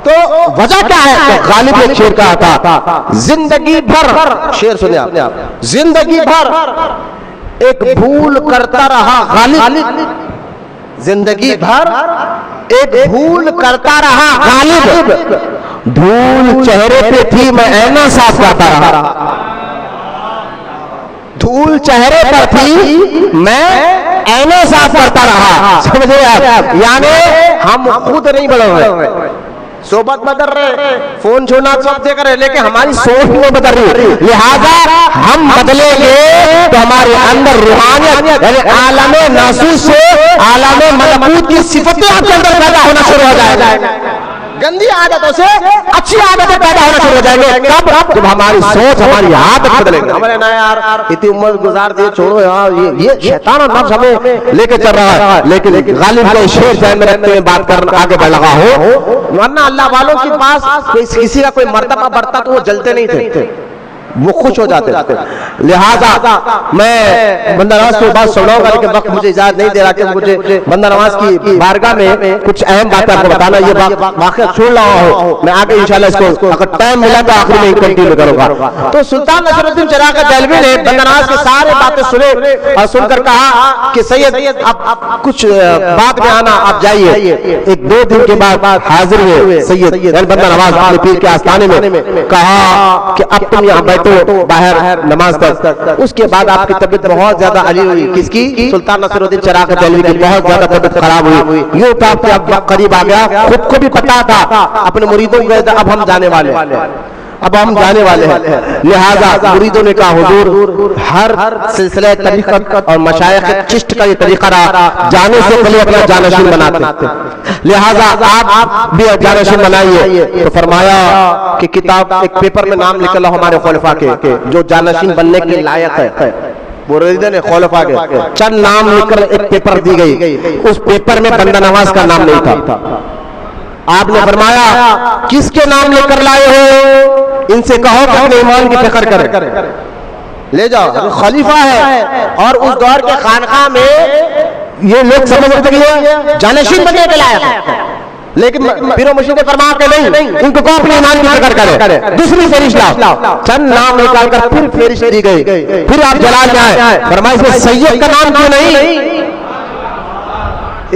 تو وجہ کیا ہے؟ تو غالب ایک شعر کہا تھا زندگی بھر، شعر سنیں آپ، زندگی بھر ایک بھول کرتا رہا غالب، زندگی بھر ایک بھول کرتا رہا غالب، دھول چہرے پہ تھی میں اینا صاف کرتا رہا. دھول چہرے پر تھی میں اینا صاف کرتا رہا. سمجھے آپ؟ یعنی ہم خود نہیں بدل رہے، صحبت بدل رہے، فون چھوڑنا سب دے کر رہے، لیکن ہماری سوچ نہیں بدل رہی. لہذا ہم بدلیں گے تو ہمارے اندر روحانیت یعنی عالم ناسوس سے عالم ملکوت کی صفتیں آپ کے اندر پیدا ہونا شروع ہو جائے گا. گندی عادتوں سے اچھی عادتیں پیدا ہونا شروع ہو جائیں گے. کب؟ جب ہماری سوچ ہماری عادت بدلے گی. ہمارے نا یار اتنی عمر گزار دی، چھوڑو یار، یہ شیطان اور نفس ہمیں لے کے چل رہا ہے، لیکن غالب کو شیر ذہن میں رکھتے ہوئے بات کرنا آگے بڑھ لگا ہو. ورنہ اللہ والوں کے پاس کسی کا کوئی مرتبہ بڑھتا تو وہ جلتے نہیں تھے، وہ خوش ہو جاتے. لہذا میں بندہ نواز کو بات سناؤں گا، لیکن وقت مجھے اجازت نہیں دے رہا کہ مجھے بندہ نواز کی بارگاہ میں کچھ اہم باتیں آپ کو بتانا. یہ واقعہ سن رہا ہوں میں، آگے انشاءاللہ اس کو اگر ٹائم ملا تو آخری میں کنٹینیو کروں گا. تو سلطان نصر الدین چراغ دہلوی نے بندہ نواز کے سارے باتیں سنے اور سن کر کہا کہ سید اب کچھ بات میں آنا، آپ جائیے. ایک 2 دن کے بعد حاضر ہوئے سید بندہ نواز اپنے پیر کے آستانے میں. کہا کہ اب تم یہاں تو باہر نماز تک. اس کے بعد آپ کی طبیعت بہت زیادہ علی ہوئی. کس کی؟ سلطان نصر الدین چراغ دہلوی کی بہت زیادہ طبیعت خراب ہوئی. یوں تھا کہ اب قریب آ گیا، خود کو بھی پتا تھا، اپنے مریدوں کو اب ہم جانے والے ہیں. لہذا مریدوں نے کہا حضور ہر سلسلہ طریقت اور مشائخ چشت کا یہ طریقہ رہا، جانے سے پہلے اپنا جانشین بناتے. لہذا آپ بھی جانشین بنائیے. تو فرمایا کہ کتاب ایک پیپر میں نام لکھ لو ہمارے خلفاء کے جو جانشین بننے کے لائق ہے. نے خلفاء کے چند نام لکھ کر ایک پیپر دی گئی. اس پیپر میں بندہ نواز کا نام نہیں تھا. آپ نے فرمایا کس کے نام لے کر لائے ہو؟ ان سے کہو کہ اپنے ایمان کی فکر کرے. لے جاؤ، خلیفہ ہے. اور اس دور کے خانقاہ میں یہ لوگ سمجھتے ہیں جانشین بننے کے لائق ہے، لیکن پیر و مرشد نے فرمایا کہ نہیں، ان کو اپنے ایمان کی فکر کرے. دوسری فہرست لاؤ. چند نام نکال کر پھر فہرست دی گئی. پھر آپ جلال میں آئے، فرمایا اس میں سید کا نام کیوں نہیں؟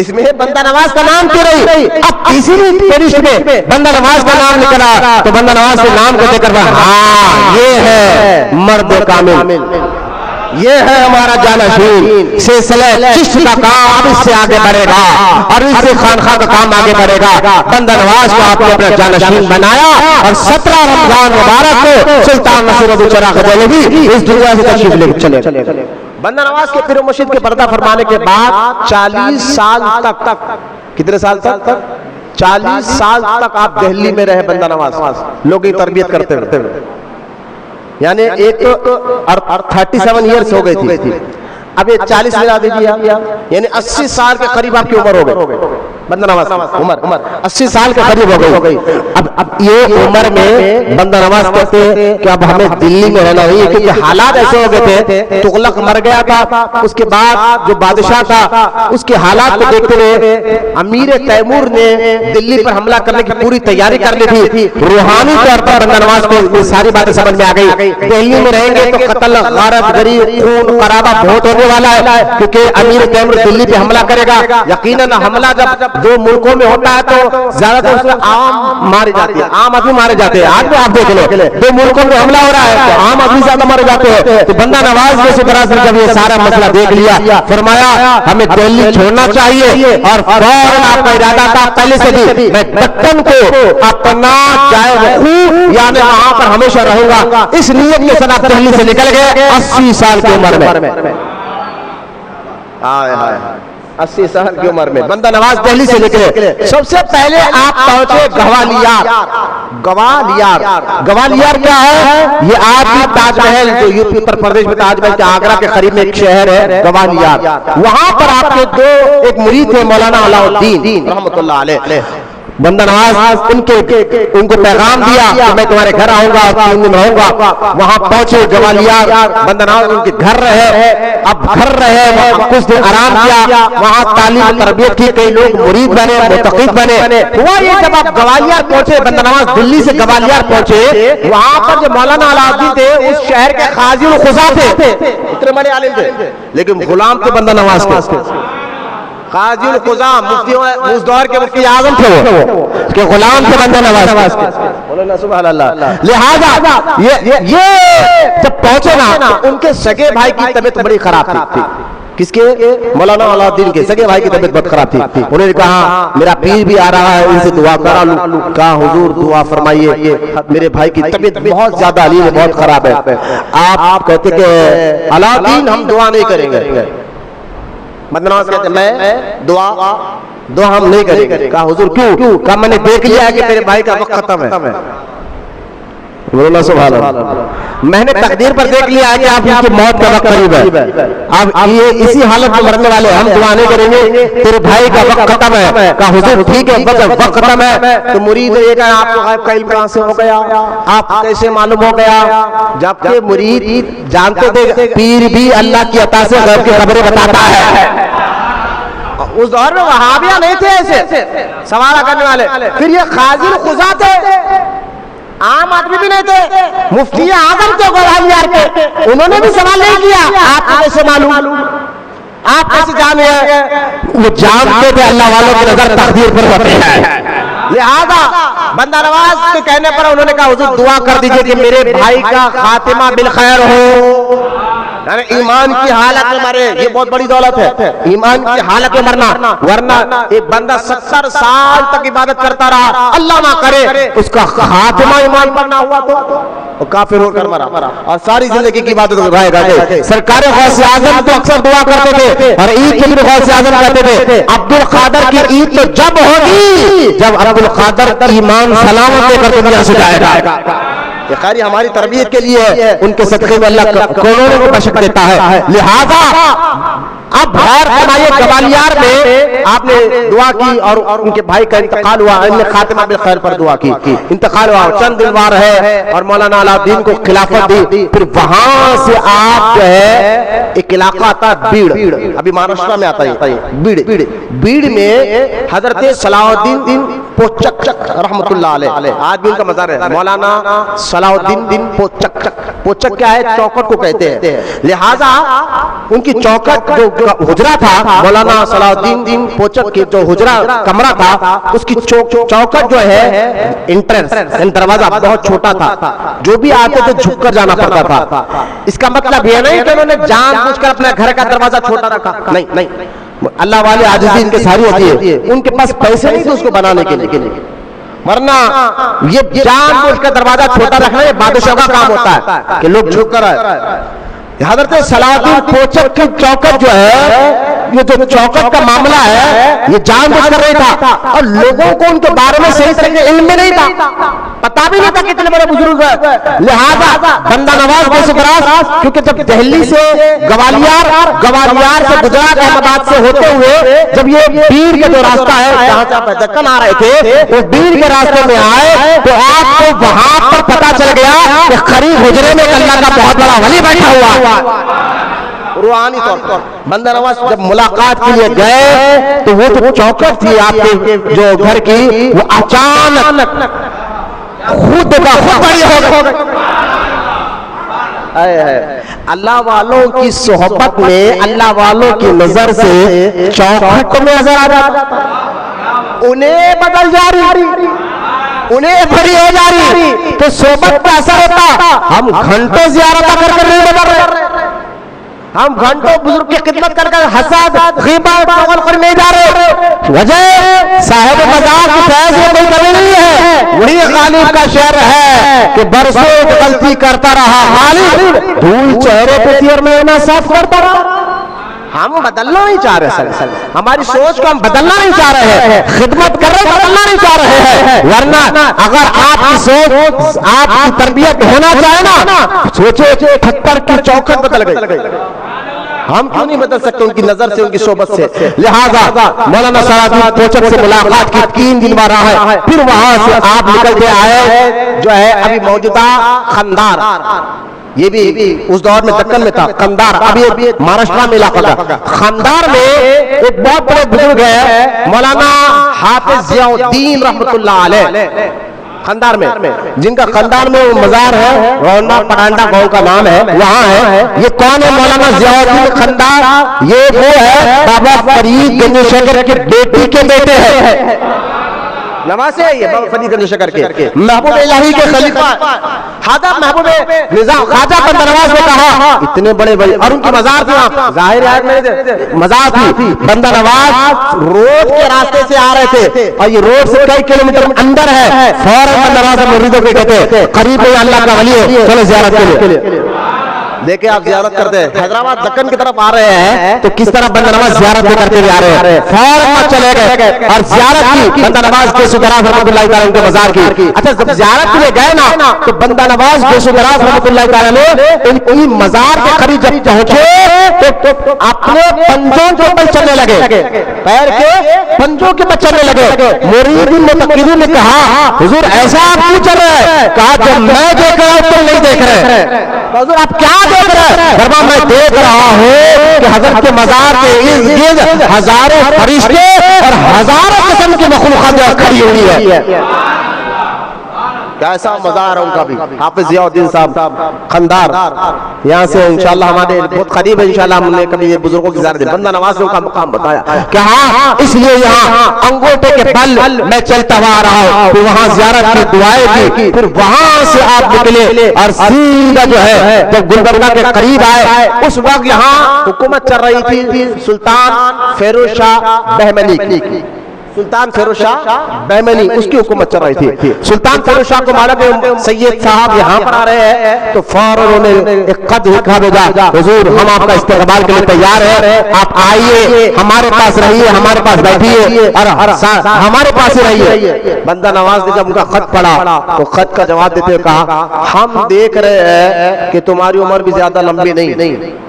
اس میں بندہ نواز کا نام کیوں نہیں؟ اب کسی بھی فہرست میں بندہ نواز کا نام نکلا تو بندہ نواز کے نام کو دیکھ کر ہاں یہ ہے مرد کامل، یہ ہے ہمارا جانشین. سلسلہ چشت کا کام اب اس سے آگے بڑھے گا اور اس سے خانقاہ کا کام آگے بڑھے گا. بندہ نواز کو آپ نے اپنا جانشین بنایا اور 17 رمضان مبارک کو سلطان نصر الدین چراغ دہلوی اس دنیا سے تشریف لے کے چلے. بندہ نواز کے پیر و مرشد کے پردہ فرمانے کے بعد 40 سال تک، کتنے سال تک؟ 40 سال تک آپ دہلی میں رہے بندہ نواز، لوگوں کی تربیت کرتے ہوئے. یعنی ایک تو 37 ایئرس ہو گئی تھی. اب یہ 40 ملا دیجیے، یعنی 80 سال کے قریب آپ کی عمر ہو گئی. بندہ نواز عمر 80 سال کے قریب ہو گئی. اب یہ عمر میں بندہ نواز کہتے ہیں کہ اب ہمیں دلی میں رہنا ہوئی، کیونکہ حالات ایسے ہو گئے تھے. تغلق مر گیا تھا، اس کے بعد جو بادشاہ تھا اس کے حالات کو دیکھتے ہوئے امیر تیمور نے دلی پر حملہ کرنے کی پوری تیاری کر لی تھی. روحانی طور پر بندہ نواز کو یہ ساری باتیں سمجھ میں آ گئی. دہلی میں رہیں گے تو قتل، غارت، غریب، خون، قرابہ بہت ہونے والا ہے، کیونکہ امیر تیمور دلی پہ حملہ کرے گا. یقیناً حملہ جب 2 ملکوں میں ہوتا ہے تو زیادہ تر اس میں عام مارے جاتے ہیں، عام آدمی مارے جاتے ہیں. آج بھی آپ دیکھ لو 2 ملکوں میں حملہ ہو رہا ہے تو عام آدمی زیادہ مارے جاتے ہیں. تو بندہ نواز نے اسی طرح سے جب یہ سارا مسئلہ دیکھ لیا، فرمایا ہمیں دہلی چھوڑنا چاہیے. اور فوراً آپ کا ارادہ تھا پہلے سے بھی میں پٹن کو اپنا جائے وقوع یعنی وہاں پر ہمیشہ رہوں گا، اس نیت کے ساتھ دہلی سے نکل گئے 80 سال کی عمر میں. 80 سال کی عمر میں بندہ نواز دہلی سے نکلے. سب سے پہلے آپ پہنچے گوالیار کیا ہے؟ یہ آج بھی تاج محل جو یوپی اتر پردیش میں تاج محل کے آگرہ کے قریب میں ایک شہر ہے گوالیار. وہاں پر آپ کے 2 ایک مرید تھے مولانا علاء الدین رحمۃ اللہ علیہ. بندہ نواز ان کو پیغام دیا کہ میں تمہارے گھر آؤں گا، 3 دن رہوں گا. وہاں پہنچے گوالیار، بندہ نواز ان کے گھر رہے. اب گھر رہے، کچھ دن آرام کیا، وہاں تعلیم تربیت کی، کئی لوگ مرید بنے، متقی بنے. ہوا یہ جب آپ گوالیار پہنچے، بندہ نواز دلی سے گوالیار پہنچے، وہاں پر جو مولانا علاء الدین تھے اس شہر کے قاضی القضاء تھے، اتنے بڑے عالم تھے، لیکن غلام تھے بندہ نواز کے. قاضی القضاء مفتی اس دور کے مفتی اعظم تھے، وہ کہ غلام تھے بندہ نواز کے. بولنا سبحان اللہ. لہذا یہ جب پہنچے نا ان کے سگے بھائی کی طبیعت بڑی خراب تھی. کس کے؟ مولانا علاؤدین کے سگے بھائی کی طبیعت بہت خراب تھی. انہوں نے کہا میرا پیر بھی آ رہا ہے, ان سے دعا کرا لوں. کہا حضور دعا فرمائیے, میرے بھائی کی طبیعت بہت زیادہ علی ہے, بہت خراب ہے. آپ کہتے کہ علاؤدین ہم دعا نہیں کریں گے. بدنواز کہتے میں دعا ہم نہیں کریں گے. کہا حضور کیوں؟ کہا میں نے دیکھ لیا ہے کہ تیرے بھائی کا وقت ختم ہے. سبحان اللہ, میں نے تقدیر پر دیکھ لیا ہے کہ آپ کی موت کا وقت قریب ہے. اب یہ اسی حالت میں مرنے والے, ہم دعا نہیں کریں گے, تیرے بھائی کا وقت ختم ہے. کہا حضور ٹھیک ہے, وقت ختم ہے. تو مرید نے یہ کہا آپ کو غیب کا علم کہاں سے ہو گیا, آپ کیسے معلوم ہو گیا؟ جبکہ مرید جانتے تھے پیر بھی اللہ کی عطا سے غیب کی خبریں بتاتا ہے. اس دور میں وہابیہ نہیں تھے ایسے سوال کرنے والے. پھر یہ خازن خزاں تھے, عام آدمی بھی نہیں تھے, مفتی اعظم تھے گوالہار کے, انہوں نے بھی سوال نہیں کیا آپ کو کیسے معلوم, آپ کیسے جانے ہیں؟ وہ جانتے تھے اللہ والوں کی نظر تقدیر پر ہوتی ہے. لہذا بندہ نواز کے کہنے پر انہوں نے کہا حضور دعا کر دیجئے کہ میرے بھائی کا خاتمہ بالخیر ہو. یعنی ایمان کی حالت میں مرے, یہ بہت بڑی دولت ہے, ایمان کی حالت میں مرنا. ورنہ ایک بندہ 70 سال تک عبادت کرتا رہا, اللہ نہ کرے اس کا خاتمہ ایمان پر نہ ہوا تو کافر ہو کر مرا, اور ساری زندگی کی عبادت رہے گا. سرکار غوث اعظم تو اکثر دعا کرتے تھے, اور عید کے دن غوث اعظم کہتے تھے عبد القادر کی عید تو جب ہوگی جب عبد القادر ایمان سلامت لے کر دنیا سے جائے گا. یہ خیری ہماری تربیت کے لیے ہے, ان کے صدقے میں اللہ کروڑوں کو بشک دیتا ہے. لہذا اب غور فرمائیے, گوالیار میں آپ نے دعا کی اور ان کے بھائی کا انتقال ہوا, ان نے خاتمہ بالخیر پر دعا کی. انتقال ہوا, چند دن بعد ہے, اور مولانا علاؤدین کو خلافت دی. پھر وہاں سے آپ جو ہے ایک علاقہ آتا ہے بیڑ, ابھی مہاراشٹر میں آتا ہے بیڑ میں حضرت صلاح الدین پوچک رحمت اللہ علیہ, آج بھی ان کا مزار ہے, مولانا صلاح الدین پوچک کیا ہے؟ چوکٹ کو کہتے ہیں. لہذا ان کی چوکٹ جو حجرہ تھا, مولانا صلاح الدین پوچک کی جو حجرہ کمرہ تھا, اس کی چوکٹ جو ہے انٹرنس دروازہ بہت چھوٹا تھا, جو بھی آتے تھے جھک کر جانا پڑتا تھا. اس کا مطلب یہ نہیں کہ انہوں نے جان بوجھ کر اپنے گھر کا دروازہ چھوٹا رکھا, نہیں. اللہ والے عاجزی ان کے ساری ہوتی ہے, ان کے پاس پیسے نہیں تھے اس کو بنانے کے لیے, ورنہ یہ جان بوجھ کر دروازہ چھوٹا رکھنا یہ بادشاہ کا کام ہوتا ہے کہ لوگ جھک کر آئے. حضرت صلاح الدین پوچک کی چوکٹ جو ہے, یہ جو چوکٹ کا معاملہ ہے, یہ جان بوجھ کر نہیں تھا, اور لوگوں کو ان کے بارے میں صحیح طرح سے علم نہیں تھا, پتا بھی نہیں تھا کتنے بڑے بزرگ ہیں. لہذا بندہ نواز بے سبراس, کیونکہ جب دہلی سے گوالیار سے گجرات احمدآباد سے ہوتے ہوئے جب یہ بیر کا جو راستہ ہے جہاں سے آپ دکن آ رہے تھے, وہ بیر کے راستے میں آئے تو آپ کو وہاں پر پتا چل گیا کہ قریب حجرے میں اللہ کا بہت بڑا ولی بیٹھا ہوا. روحانی طور پر بندہ نواز جب ملاقات کے لیے گئے تو وہ جو چوکٹ تھی آپ کے جو گھر کی, وہ اچانک خود بڑی ہو گئی. اللہ والوں کی صحبت میں اللہ والوں کی نظر سے چوکٹ میں نظر آ جاتا, انہیں بدل جا رہی, انہیں بڑی ہو جا رہی, تو صحبت کا اثر ہوتا. ہم گھنٹوں زیارت کر نہیں بدل رہے, ہم گھنٹوں بزرگ کی خدمت کر حسد غیبت پاگل پر نہیں جا رہے. وجہ صاحب مزار کی فیض میں کوئی کمی نہیں ہے, وہی غالب کا شعر ہے کہ برسوں غلطی کرتا رہا غالب, دھول چہرے پہ تیر میں نہ صاف کرتا رہا. ہم بدلنا نہیں چاہ رہے, ہماری سوچ کو ہم بدلنا نہیں چاہ رہے ہیں, خدمت کر رہے بدلنا نہیں چاہ رہے ہیں. ورنہ اگر آپ کی سوچ آپ کی تربیت ہونا چاہے نا, سوچے پتھر کی چوکٹ بدل گئی, ہم کیوں نہیں بدل سکتے ان کی نظر سے, ان کی صحبت سے. لہذا مولانا صلاح الدین پوچک سے ملاقات کی 3 دن بعد رہا ہے, پھر وہاں سے آپ نکل کے آئے جو ہے ابھی موجودہ خندار, یہ بھی اس دور میں دکن میں تھا. خندار ابھی مہاراشٹر میں علاقہ تھا. خندار میں ایک بہت بڑے بزرگ ہے مولانا حافظ ضیاء الدین رحمت اللہ علیہ, خندار میں, جن کا خندار میں وہ مزار ہے, رونڈا پٹانڈا گاؤں کا نام ہے, وہاں ہے. یہ کون ہے؟ مولانا ضیاء الدین خندار, یہ وہ ہے بابا فرید گنج شیخر کے بیٹی کے بیٹے ہیں. نواز ہے یہ فرید گنج شکر کے محبوب الہی کے خلیفہ حضرت محبوب نظام خواجہ بندہ نواز نے کہا اتنے بڑے بڑے اور ان کی مزار تھی وہاں ظاہر ہے مزار تھی بندہ نواز روڈ کے راستے سے آ رہے تھے اور یہ روڈ سے کئی کلومیٹر اندر ہے فوراً بندہ نواز مریدوں کو کہتے قریب ہے اللہ کا ولی ہے چلو زیارت کے لیے دیکھیں آپ زیارت کرتے ہیں حیدرآباد دکن کی طرف آ رہے ہیں تو کس طرح بندہ نواز زیارت کرتے ہوئے آ رہے ہیں فوراً چلے گئے اور زیارت کی بندہ نواز کے سدراز رحمۃ اللہ تعالیٰ کے مزار کی اچھا جب زیارت کے لیے گئے نا تو بندہ نواز کے سدراز رحمۃ اللہ تعالیٰ نے ان کی مزار کے قریب جب پہنچے تو اپنے پنجوں کے اوپر چلنے لگے پیر کے پنجوں کے اوپر چلنے لگے مریدین متقدین نے کہا حضور ایسا آپ کیوں چل رہے ہیں کہا جب میں دیکھ رہا ہوں تو نہیں دیکھ رہے حضور آپ کیا دیکھ رہے ہیں فرمایا میں دیکھ رہا ہوں کہ حضرت کے مزار کے ارد گرد ہزاروں فرشتے اور ہزاروں قسم کی مخلوقات کھڑی ہوئی ہے کیسا مزار ہے ان کا بھی حافظ ضیاء الدین صاحب خندار یہاں سے انشاءاللہ ہمارے بہت قریب ہے انشاءاللہ ہم نے کبھی یہ بزرگوں کی زیارت بندہ نواز نے ان کا مقام بتایا کہ ہاں اس لیے یہاں انگوٹھے کے بل میں چلتا ہوا آ رہا ہوں پھر وہاں زیارت کی دعائیں کی پھر وہاں سے آپ نکلے اور سیدھا جو ہے جب گلبرگہ کے قریب آئے اس وقت یہاں حکومت چل رہی تھی سلطان فیروز شاہ بہمنی کی سلطان فیروز شاہ بہمنی اس کی حکومت چل رہی تھی سلطان فیروز شاہ کو معلوم ہے سید صاحب یہاں پر آ رہے ہیں تو فوراً انہوں نے ایک قد لکھا بھیجا حضور ہم آپ کا استقبال کے لیے تیار ہیں آپ آئیے ہمارے پاس رہیے ہمارے پاس بیٹھیے اور ہمارے پاس ہی رہیے بندہ نواز نے جب ان کا خط پڑھا تو خط کا جواب دیتے ہوئے کہا ہم دیکھ رہے ہیں کہ تمہاری عمر بھی زیادہ لمبی نہیں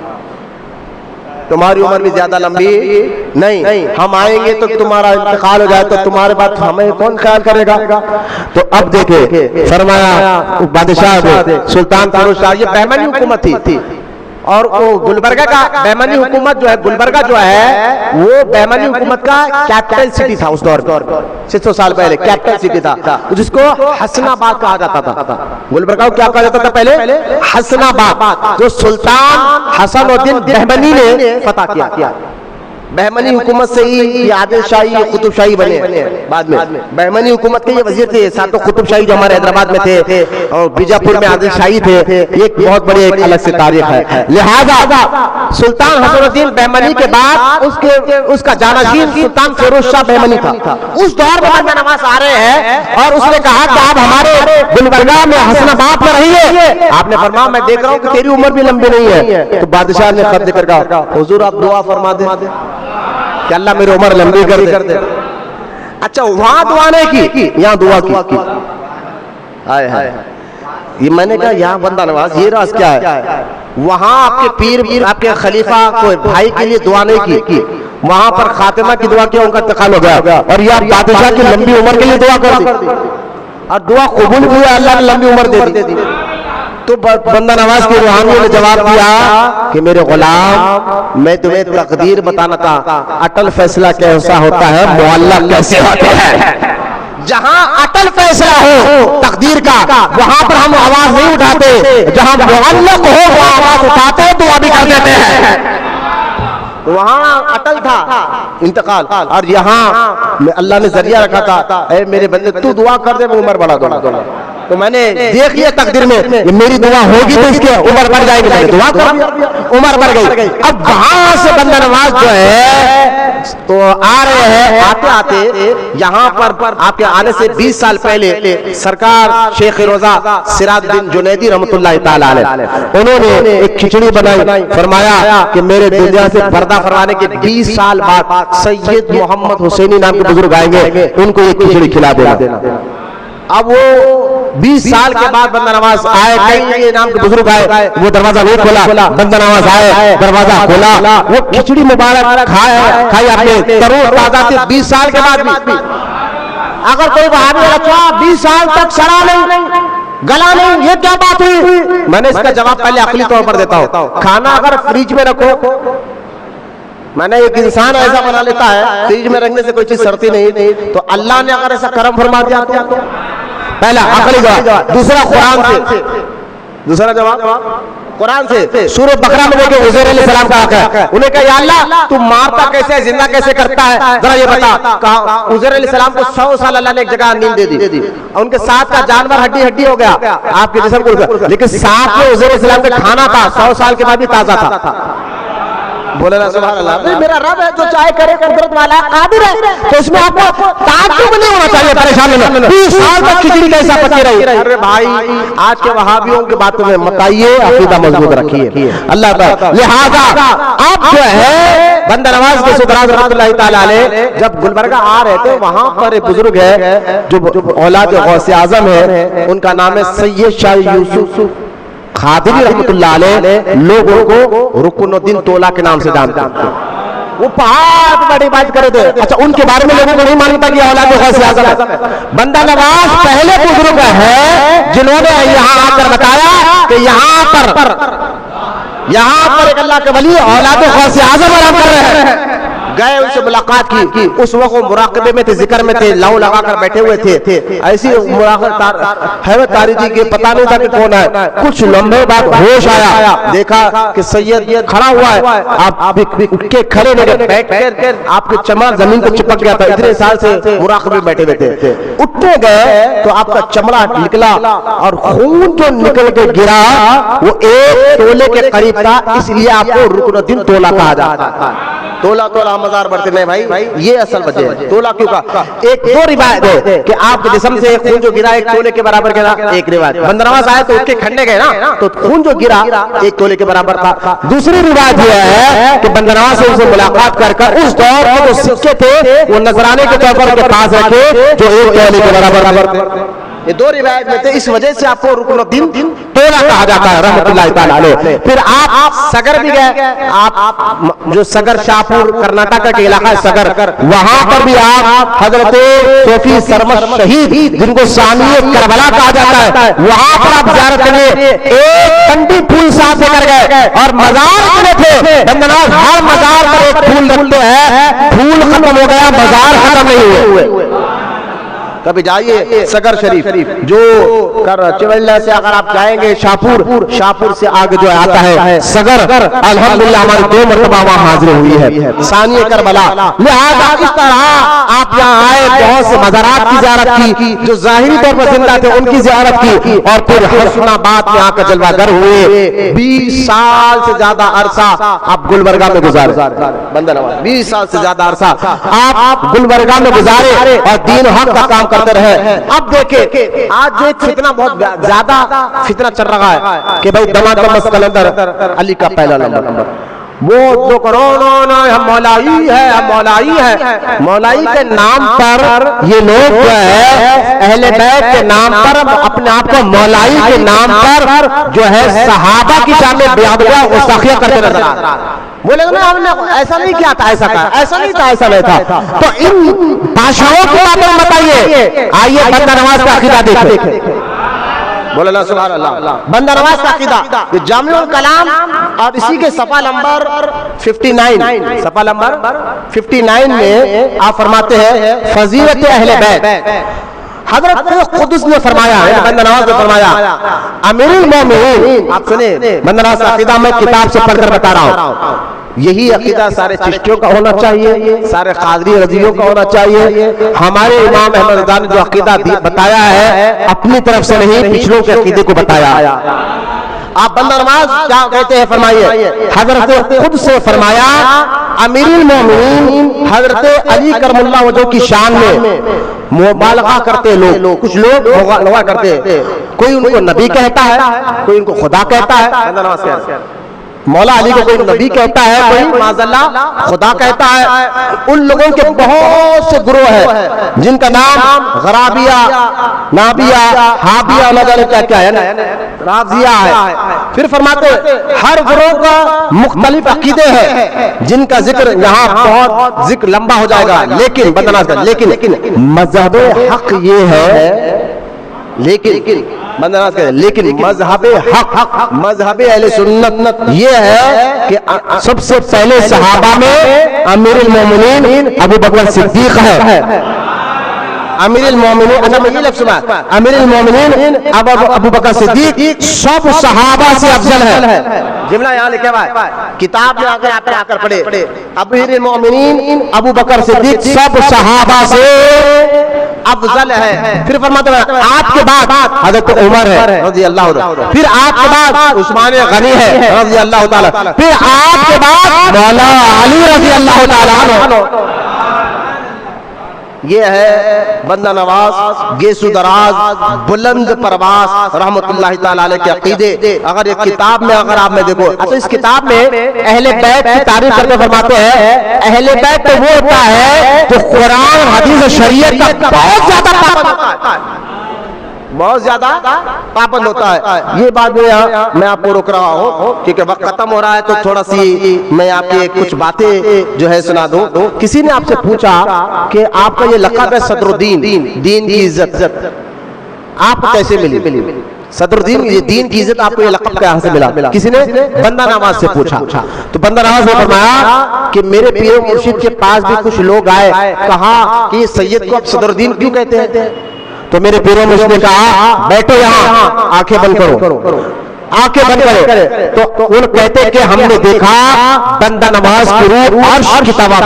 تمہاری عمر بھی زیادہ لمبی نہیں ہم آئیں گے تو تمہارا انتقال ہو جائے تو تمہارے بعد ہمیں کون خیال کرے گا تو اب دیکھیں فرمایا بادشاہ سلطان فیروز شاہ یہ بہمنی حکومت تھی اور وہ گلبرگہ کا بہمنی حکومت جو ہے گلبرگہ جو ہے وہ بہمنی حکومت کا کیپٹل سٹی تھا اس دور میں 600 سال پہلے کیپٹل سٹی تھا جس کو حسن آباد کہا جاتا تھا گلبرگہ کو کیا کہا جاتا تھا پہلے حسن آباد جو سلطان حسن الدین بہمنی نے فتح کیا بہمنی حکومت سے ہی عادل شاہی قطب شاہی بنے بعد میں بہمنی حکومت کے یہ وزیر تھے ساتھ قطب شاہی جو ہمارے حیدرآباد میں تھے اور بیجاپور میں عادل شاہی تھے یہ ایک بہت بڑی ایک الگ سے تاریخ ہے لہذا سلطان حسن الدین بہمنی کے بعد اس کا جانشین سلطان فیروز شاہ بہمنی تھا اس دور میں بندہ نواز آ رہے ہیں اور اس نے کہا کہ آپ ہمارے گلبرگہ میں حسن آباد میں رہیے آپ نے فرمایا میں دیکھ رہا ہوں کہ تیری عمر بھی لمبی نہیں ہے تو بادشاہ نے خط لکھ کر کہا حضور آپ دعا فرما دیں کہ اللہ میری عمر لمبی کر دے اچھا وہاں دعا نہیں کی یہاں دعا کی ہائے ہائے یہ میں نے کہا یہاں بندہ نواز یہ راز کیا ہے وہاں آپ کے پیر آپ کے خلیفہ کو بھائی کے لیے دعا نہیں کی وہاں پر خاتمہ کی دعا کیا ان کا انتقال ہو گیا اور یہ بادشاہ کی لمبی عمر کے لیے دعا کر دی اور دعا قبول ہوئی اللہ نے لمبی عمر دے دی تو بندہ نواز کی روحانیوں نے جواب دیا کہ میرے غلام میں تمہیں تقدیر بتانا تھا اٹل فیصلہ کیسا ہوتا ہے معلق کیسے ہوتا ہے جہاں اٹل فیصلہ ہو تقدیر کا وہاں پر ہم آواز نہیں اٹھاتے جہاں معلق ہو وہ آواز اٹھاتے تو ابھی کر دیتے ہیں وہاں اٹل تھا انتقال اور یہاں اللہ نے ذریعہ رکھا تھا اے میرے بندے تو دعا کر دے میں عمر بڑھا دوں تو میں نے دیکھ لیا تقدیر میں میری دعا ہوگی تو اس کی عمر بڑھ جائے گی میں نے دعا کر دیا عمر بڑھ گئی اب وہاں سے بندہ نواز جو ہے تو آ رہے ہیں آتے آتے یہاں پر آپ کے آنے سے 20 سال پہلے سرکار شیخ روضہ سراج الدین جنیدی رحمۃ اللہ تعالی علیہ انہوں نے ایک کھچڑی بنائی فرمایا کہ میرے دنیا سے پردہ فرمانے کے 20 سال بعد سید محمد حسینی نام کے بزرگ آئیں گے ان کو یہ کھچڑی کھلا دینا اب وہ 20 سال کے بعد بندہ نواز آئے کئی نام کے بزرگ آئے وہ دروازہ نہیں کھولا بندہ نواز آئے دروازہ کھولا وہ کھچڑی مبارک کھائی آپ نے ترور تازہ تھی 20 سال کے بعد بھی اگر کوئی وہابی رکھا 20 سال تک سڑا نہیں گلا نہیں یہ کیا بات ہوئی میں نے اس کا جواب پہلے عقلی طور پر دیتا ہوں کھانا اگر فریج میں رکھو میں نے ایک انسان ایسا بنا لیتا ہے فریج میں رکھنے سے کوئی چیز سڑتی نہیں تو اللہ نے اگر ایسا کرم فرما دیا تو پہلا عقلی جواب دوسرا قرآن سے دوسرا جواب قرآن سے سورہ بقرہ میں دیکھیں عزیر علیہ السلام کا حق ہے. انہیں کہا یا اللہ تو مارتا کیسے ہے, زندہ کیسے کرتا ہے, ذرا یہ بتا. کہا عزیر علیہ السلام کو 100 سال اللہ نے ایک جگہ نیند دے دی, اور ان کے ساتھ کا جانور ہڈی ہڈی ہو گیا, آپ کے جسم کو, لیکن ساتھ میں عزیر علیہ السلام کا کھانا تھا 100 سال کے بعد بھی تازہ تھا. بولے نا سبحان اللہ. میرا رب ہے جو چاہے کرے, قدرت والا قادر ہے, تو اس میں آپ کو تعجب نہیں ہونا چاہیے, پریشان نہیں. 20 سال تک کھچڑی کیسا پکی رہی. ارے بھائی آج کے وہابیوں کی باتوں میں مت آئیے, عقیدہ مضبوط رکھیے. اللہ تعالیٰ لہذا اب جو ہے بندہ نواز کے سدراز رحمۃ اللہ تعالیٰ علیہ جب گلبرگہ آ رہے تھے, وہاں پر ایک بزرگ ہے جو اولاد غوث اعظم ہے, ان کا نام ہے سید شاہ یوسف خادری رحمۃ اللہ علیہ. لوگوں کو رکن الدین تولا کے نام سے جانتے ہیں. وہ بہت بڑی بات کرے تھے. اچھا ان کے بارے میں لوگوں کو نہیں معلوم تھا کہ اولاد غوث اعظم ہے. بندہ نواز پہلے بزرگ ہے جنہوں نے یہاں آ کر بتایا کہ یہاں پر ایک اللہ کے ولی اولاد غوث اعظم آرام کر رہے ہیں. گئے ان سے ملاقات کی, اس وقت وہ مراقبے میں تھے, ذکر میں تھے, لاؤ لگا کر بیٹھے ہوئے تھے. ایسی حیرت تاریخی کے پتہ نہیں تھا کہ کون ہے. کچھ لمحے بعد ہوش آیا, دیکھا کہ سید کھڑا ہوا ہے. آپ اٹھ کے کھڑے نہیں, بیٹھ کر آپ کے چمڑا زمین کو چپک گیا تھا, اتنے سال سے مراقبے بیٹھے ہوئے تھے. اٹھنے گئے تو آپ کا چمڑا نکلا اور خون جو نکل کے گرا وہ 1 تولے کے قریب تھا, اس لیے آپ کو رکن الدین تولا کہا جاتا ہے. تولا مزار بڑھتے نہیں بھائی, یہ اصل وجہ ہے. تولا کیوں کہا؟ ایک دو روایت ہے کہ آپ کے جسم سے خون جو گرا 1 تولے کے برابر گرا, ایک روایت. بندہ نواز آئے تو اٹھ کے کھڑنے گئے نا, تو خون جو گرا 1 تولے کے برابر تھا. دوسری روایت یہ ہے کہ بندہ نواز سے ان سے ملاقات کر اس دور میں جو سکے تھے وہ نذرانے کے طور پر کے پاس رکھے جو 1 تولے کے برابر تھے. یہ 2 روایت میں تھے, اس وجہ سے آپ کو رکن الدین تولا کہا جاتا ہے رحمۃ اللہ تعالیٰ علیہ. پھر آپ سگر بھی گئے, آپ جو سگر شاہپور کرناٹک کا علاقہ ہے سگر, وہاں پر بھی آپ حضرت صوفی سرمد شہید جن کو ثانی کربلا کہا جاتا ہے, وہاں پر آپ زیارت کرنے 1 کنڈی پھول ساتھ لے کر گئے اور مزار بنے تھے. بندہ نواز ہر مزار پر 1 پھول رکھتے ہیں, پھول ختم ہو گیا, مزار ختم نہیں ہوئے. کبھی جائیے سگر شریف جو چولہ سے اگر آپ جائیں گے شاہپور سے آگے جو آتا ہے سگر, الحمدللہ ہماری 2 مرتبہ وہاں حاضر ہوئی ہے ثانی کربلا. لہذا اس طرح آپ یہاں آئے, بہت سے مزارات کی زیارت کی, جو ظاہری طور پر زندہ تھے ان کی زیارت کی, اور پھر حسن آباد میں آ کر جلوہ گر ہوئے. 20 سال سے زیادہ عرصہ آپ گلبرگہ میں گزارے. بندہ نواز 20 سال سے زیادہ عرصہ آپ گلبرگہ میں گزارے اور دین حق کا کام کرتے رہے. اب دیکھیں آج جو ایک فتنہ بہت زیادہ فتنہ چل رہا ہے کہ بھائی دماغ کلندر علی کا پہلا نمبر, وہ جو کرونا ہم مولائی ہے, ہم مولائی ہے. مولائی کے نام پر یہ لوگ جو ہے اہل بیت کے نام پر اپنے آپ کو مولائی کے نام پر جو ہے صحابہ کی شان میں بیعدہ گستاخیاں کرتے نظر آ رہا ہے. بولے نا ہم نے ایسا نہیں کیا تھا, ایسا کہا, ایسا نہیں تھا, ایسا نہیں تھا. تو ان بادشاہوں کی باتیں بتائیے. آئیے بندہ نواز کا عقیدہ دیکھیں. بولے نا سبحان اللہ. بندہ نواز کا عقیدہ جامع الکلام, اور اسی کے صفحہ نمبر 59 میں آپ فرماتے ہیں فضیلت اہل بیت. حضرت قدس نے فرمایا, بندہ نواز نے فرمایا, امیر المومنین. آپ سنیں بندہ نواز کا عقیدہ میں کتاب سے پڑھ کر بتا رہا ہوں. یہی عقیدہ سارے چشتیوں کا ہونا چاہیے, سارے قادری رضیوں کا ہونا چاہیے. ہمارے امام احمد رضا نے جو عقیدہ بتایا ہے اپنی طرف سے نہیں, پچھلوں کے عقیدے کو بتایا. آپ بندہ نواز کیا کہتے ہیں فرمائیے. حضرت خود سے فرمایا امیر المومنین حضرت علی کرم اللہ وجہ کی شان میں مبالغہ کرتے لوگ, کچھ لوگ مبالغہ کرتے, کوئی ان کو نبی کہتا ہے, کوئی ان کو خدا کہتا ہے. بندہ نواز کہتا ہے مولا علی کو کوئی نبی کہتا ہے, کوئی معاذ اللہ خدا کہتا ہے. ان لوگوں کے بہت سے گروہ ہیں جن کا نام غرابیہ, نابیہ, ہابیہ, نہ جانے کیا ہے نا, رازیہ ہے. پھر فرماتے ہر گروہ کا مختلف عقیدے ہیں جن کا ذکر یہاں بہت ذکر لمبا ہو جائے گا. لیکن بندہ نواز کا لیکن مذہب حق یہ ہے, لیکن مذہب حق, مذہب اہل سنت یہ ہے کہ سب سے پہلے صحابہ میں امیر المومنین ابو بکر صدیق ہے. امیر المومنین، اچھا میں یہ لفظ سنا، امیر المومنین ابو بکر صدیق سب صحابہ سے افضل ہے. جملہ یہاں لکھا ہوا ہے، کتاب میں آ کر پڑھے امیر المومنین ابو بکر صدیق سب صحابہ سے افضل ہے. پھر فرماتے ہیں آپ کے بعد حضرت عمر ہے رضی اللہ عنہ، پھر آپ کے بعد عثمان غنی ہے رضی اللہ تعالی، پھر آپ کے بعد مولا علی رضی اللہ تعالی عنہ. یہ ہے بندہ نواز، گیسو دراز، بلند پرواز رحمت اللہ تعالی علیہ کے عقیدے. اگر ایک کتاب میں اگر آپ میں دیکھو، اچھا اس کتاب میں اہل بیت کی تعریف کرتے فرماتے ہیں اہل بیت تو وہ ہوتا ہے جو قرآن حدیث و شریعت کا بہت زیادہ پابند ہوتا ہے، بہت زیادہ پابند ہوتا ہے. یہ بات میں آپ کو روک رہا ہوں کیونکہ وقت ختم ہو رہا ہے، تو تھوڑا سی میں آپ کی کچھ باتیں جو ہے سنا دوں. کسی نے آپ سے پوچھا کہ آپ کا یہ لقب ہے صدر الدین، دین کی عزت آپ کو کیسے ملی؟ صدر الدین، یہ دین کی عزت آپ کو یہ لقب کہاں سے ملا؟ کسی نے بندہ نواز سے پوچھا. تو بندہ نواز نے فرمایا کہ میرے پیر مرشد کے پاس بھی کچھ لوگ آئے، کہا کہ یہ سید کو آپ صدر الدین کیوں کہتے ہیں؟ تو میرے پیروں مرشد نے کہا بیٹھو یہاں، آنکھیں بند کرو، آنکھیں بند کرو. تو ان کہتے کہ ہم نے دیکھا بندہ نواز کی روح عرش کی طواف،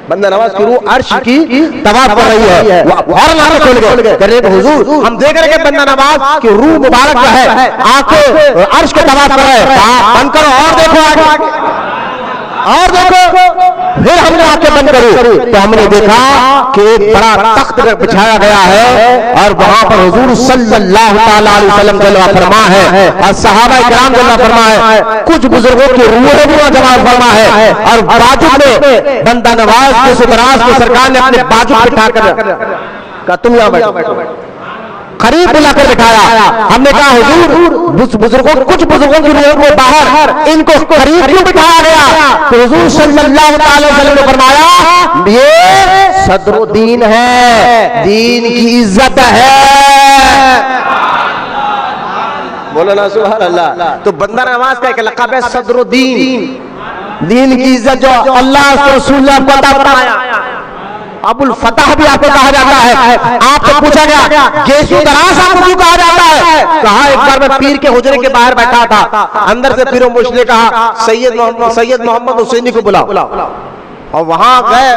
بندہ نواز کی روح عرش کی طواف کر رہی ہے. اور نعرے کھول گئے، کہہ رہے کہ حضور ہم دیکھ رہے کہ بندہ نواز کی روح مبارک جو ہے آنکھیں عرش کے طواف کر رہے ہیں. بند کرو اور دیکھو آگے، اور دیکھو. پھر ہم نے آنکھیں بند کری تو ہم نے دیکھا کہ ایک بڑا تخت بچھایا گیا ہے اور وہاں پر حضور صلی اللہ علیہ وسلم جلوہ فرما ہے اور صحابہ کرام جلوہ فرما ہے. کچھ بزرگوں کی روحیں بھی جلوہ فرما ہے اور باجو میں بندہ نواز کے سدراز کو سرکار نے اپنے باجو بٹھا کر کہا تم یہاں بیٹھو، قریب بلا کر بٹھایا. ہم نے کہا حضور بزرگوں کچھ بزرگوں کی روحوں کو باہر، ان کو قریب کیوں بٹھایا گیا؟ تو حضور صلی اللہ علیہ وسلم نے فرمایا یہ صدر الدین ہے، دین کی عزت ہے. بولو نا سبحان اللہ. تو بندہ نواز کا ایک لقب ہے صدر الدین، دین کی عزت جو اللہ کے رسول اللہ کو عطا فرمایا. ابو الفتح بھی آپ کو کہا جاتا ہے. آپ سے پوچھا گیا گیسو دراز آپ کو کیوں کہا جاتا ہے؟ کہا ایک بار میں پیر کے حجرے کے باہر بیٹھا تھا، اندر سے پیروں مرشد نے کہا سید محمد حسینی کو بلاؤ. اور وہاں گئے،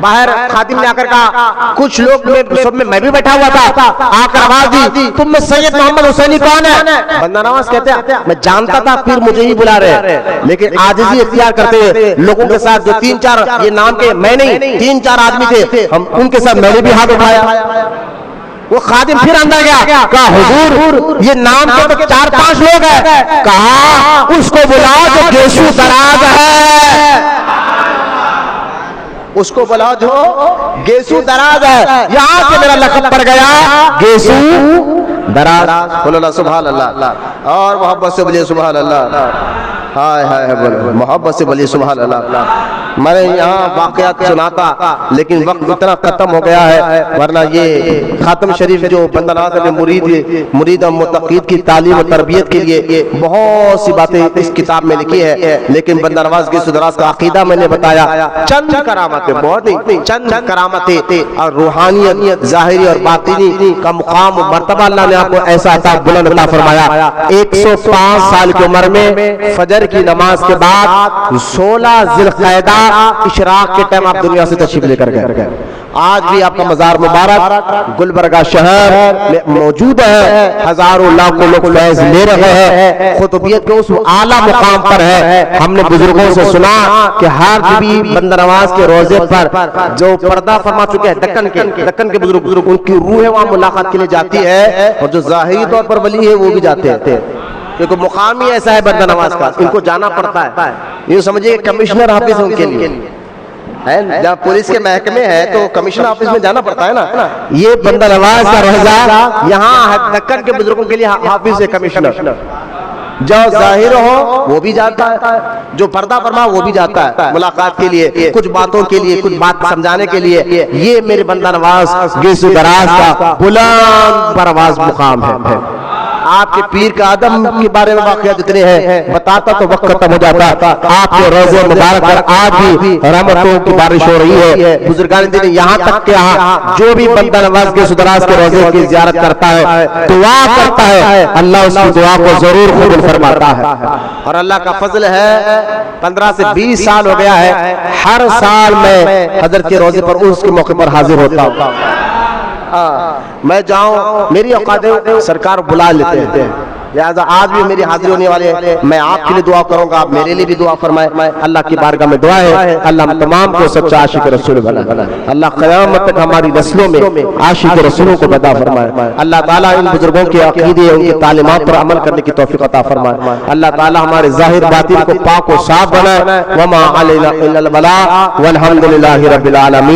باہر خادم نے آ کر کہا کچھ لوگ سب میں بھی بیٹھا ہوا تھا، آ کر آواز دی تم میں سید محمد حسینی کون ہے؟ بندہ نواز کہتے ہیں میں جانتا تھا پیر مجھے ہی بلا رہے، لیکن عاجزی اختیار کرتے ہوئے لوگوں کے ساتھ جو 3-4 یہ نام کے میں نہیں 3-4 آدمی تھے، ہم ان کے ساتھ میں نے بھی ہاتھ اٹھایا. وہ خادم پھر اندر گیا، کہا حضور یہ نام کے تو 4-5 لوگ ہیں. کہا اس کو بلاؤ جو گیسو دراز ہے، اس کو بلاؤ جو گیسو دراز ہے. یہاں سے میرا لقب پڑ گیا گیسو دراز. بولو نا سبحان اللہ. اور محبت سے بولیے سبحان اللہ. ہائے ہائے بولو محبت سے بولیے سبحان اللہ. میں نے یہاں واقعات سناتا لیکن وقت اتنا ختم ہو گیا ہے، ورنہ یہ خاتم شریف جو بندہ نواز نے مرید اور متقید کی تعلیم و تربیت کے لیے بہت سی باتیں اس کتاب میں لکھی ہے، لیکن بندہ نواز گیسو دراز کا عقیدہ میں نے بتایا. چند کرامتیں، بہت نہیں، چند کرامتیں اور روحانیت ظاہری اور باطنی کا مقام و مرتبہ اللہ نے آپ کو ایسا عطا بلند عطا فرمایا. 105 سال کی عمر میں فجر کی نماز کے بعد 16 ذی القعدہ اشراق کے ٹائم آپ دنیا سے تشریف لے کر گئے. آج بھی آپ کا مزار مبارک گلبرگہ شہر میں موجود ہے، ہزاروں لاکھوں لوگ فیض لے رہے ہیں، قطبیت کے اس اعلیٰ مقام پر ہے. ہم نے بزرگوں سے سنا کہ ہر بھی بندہ نواز کے روزے پر جو پردہ فرما چکے ہیں دکن کے بزرگ، ان کی روح وہاں ملاقات کے لیے جاتی ہے، اور جو ظاہری طور پر ولی ہے وہ بھی جاتے ہیں، کیونکہ مقام ہی ایسا ہے بندہ نواز کا، ان کو جانا پڑتا ہے. یہ سمجھے کمشنر آفس ان کے لیے ہے، جب پولیس کے محکمے ہے تو کمشنر آفس میں جانا پڑتا ہے نا. یہ بندہ نواز کا روزہ یہاں دکن کے بزرگوں کے لیے حافظ ہے کمشنر. جو ظاہر ہو وہ بھی جاتا ہے، جو پردہ فرما وہ بھی جاتا ہے ملاقات کے لیے، کچھ باتوں کے لیے، کچھ بات سمجھانے کے لیے. یہ میرے بندہ نواز گیسو دراز کا بلند پرواز مقام ہے. آپ کے پیر کا آدم کے بارے میں واقعات اتنے ہیں، بتاتا تو وقت ختم ہو جاتا۔ آپ کے روزے مبارک پر آج بھی رحمتوں کی بارش ہو رہی ہے۔ بزرگان دین یہاں تک کہ جو بھی بندہ نواز کے سدراز کے روزے کی زیارت کرتا ہے، دعا کرتا ہے، اللہ اس کی دعا کو ضرور قبول فرماتا ہے۔ اور اللہ کا فضل ہے 15 سے 20 سال ہو گیا ہے، ہر سال میں حضرت کے روزے پر اس کے موقع پر حاضر ہوتا ہوں۔ میں جاؤں، میری اوقات سرکار بلا لیتے ہیں، لہذا آج بھی میری حاضری ہونے والے ہیں۔ میں آپ کے لیے دعا کروں گا، آپ میرے لیے بھی دعا فرمائیں۔ اللہ کی بارگاہ میں دعا ہے اللہ ہم تمام کو سچا عاشق رسول بنا، اللہ قیامت تک ہماری نسلوں میں عاشق رسولوں کو پیدا فرمائے۔ اللہ تعالیٰ ان بزرگوں کے عقیدے، ان کی تعلیمات پر عمل کرنے کی توفیق عطا فرمائے۔ اللہ تعالیٰ ہمارے ظاہر باطن کو پاک و صاف بنائے۔ وما علینا الا البلاغ والحمد للہ رب العالمین۔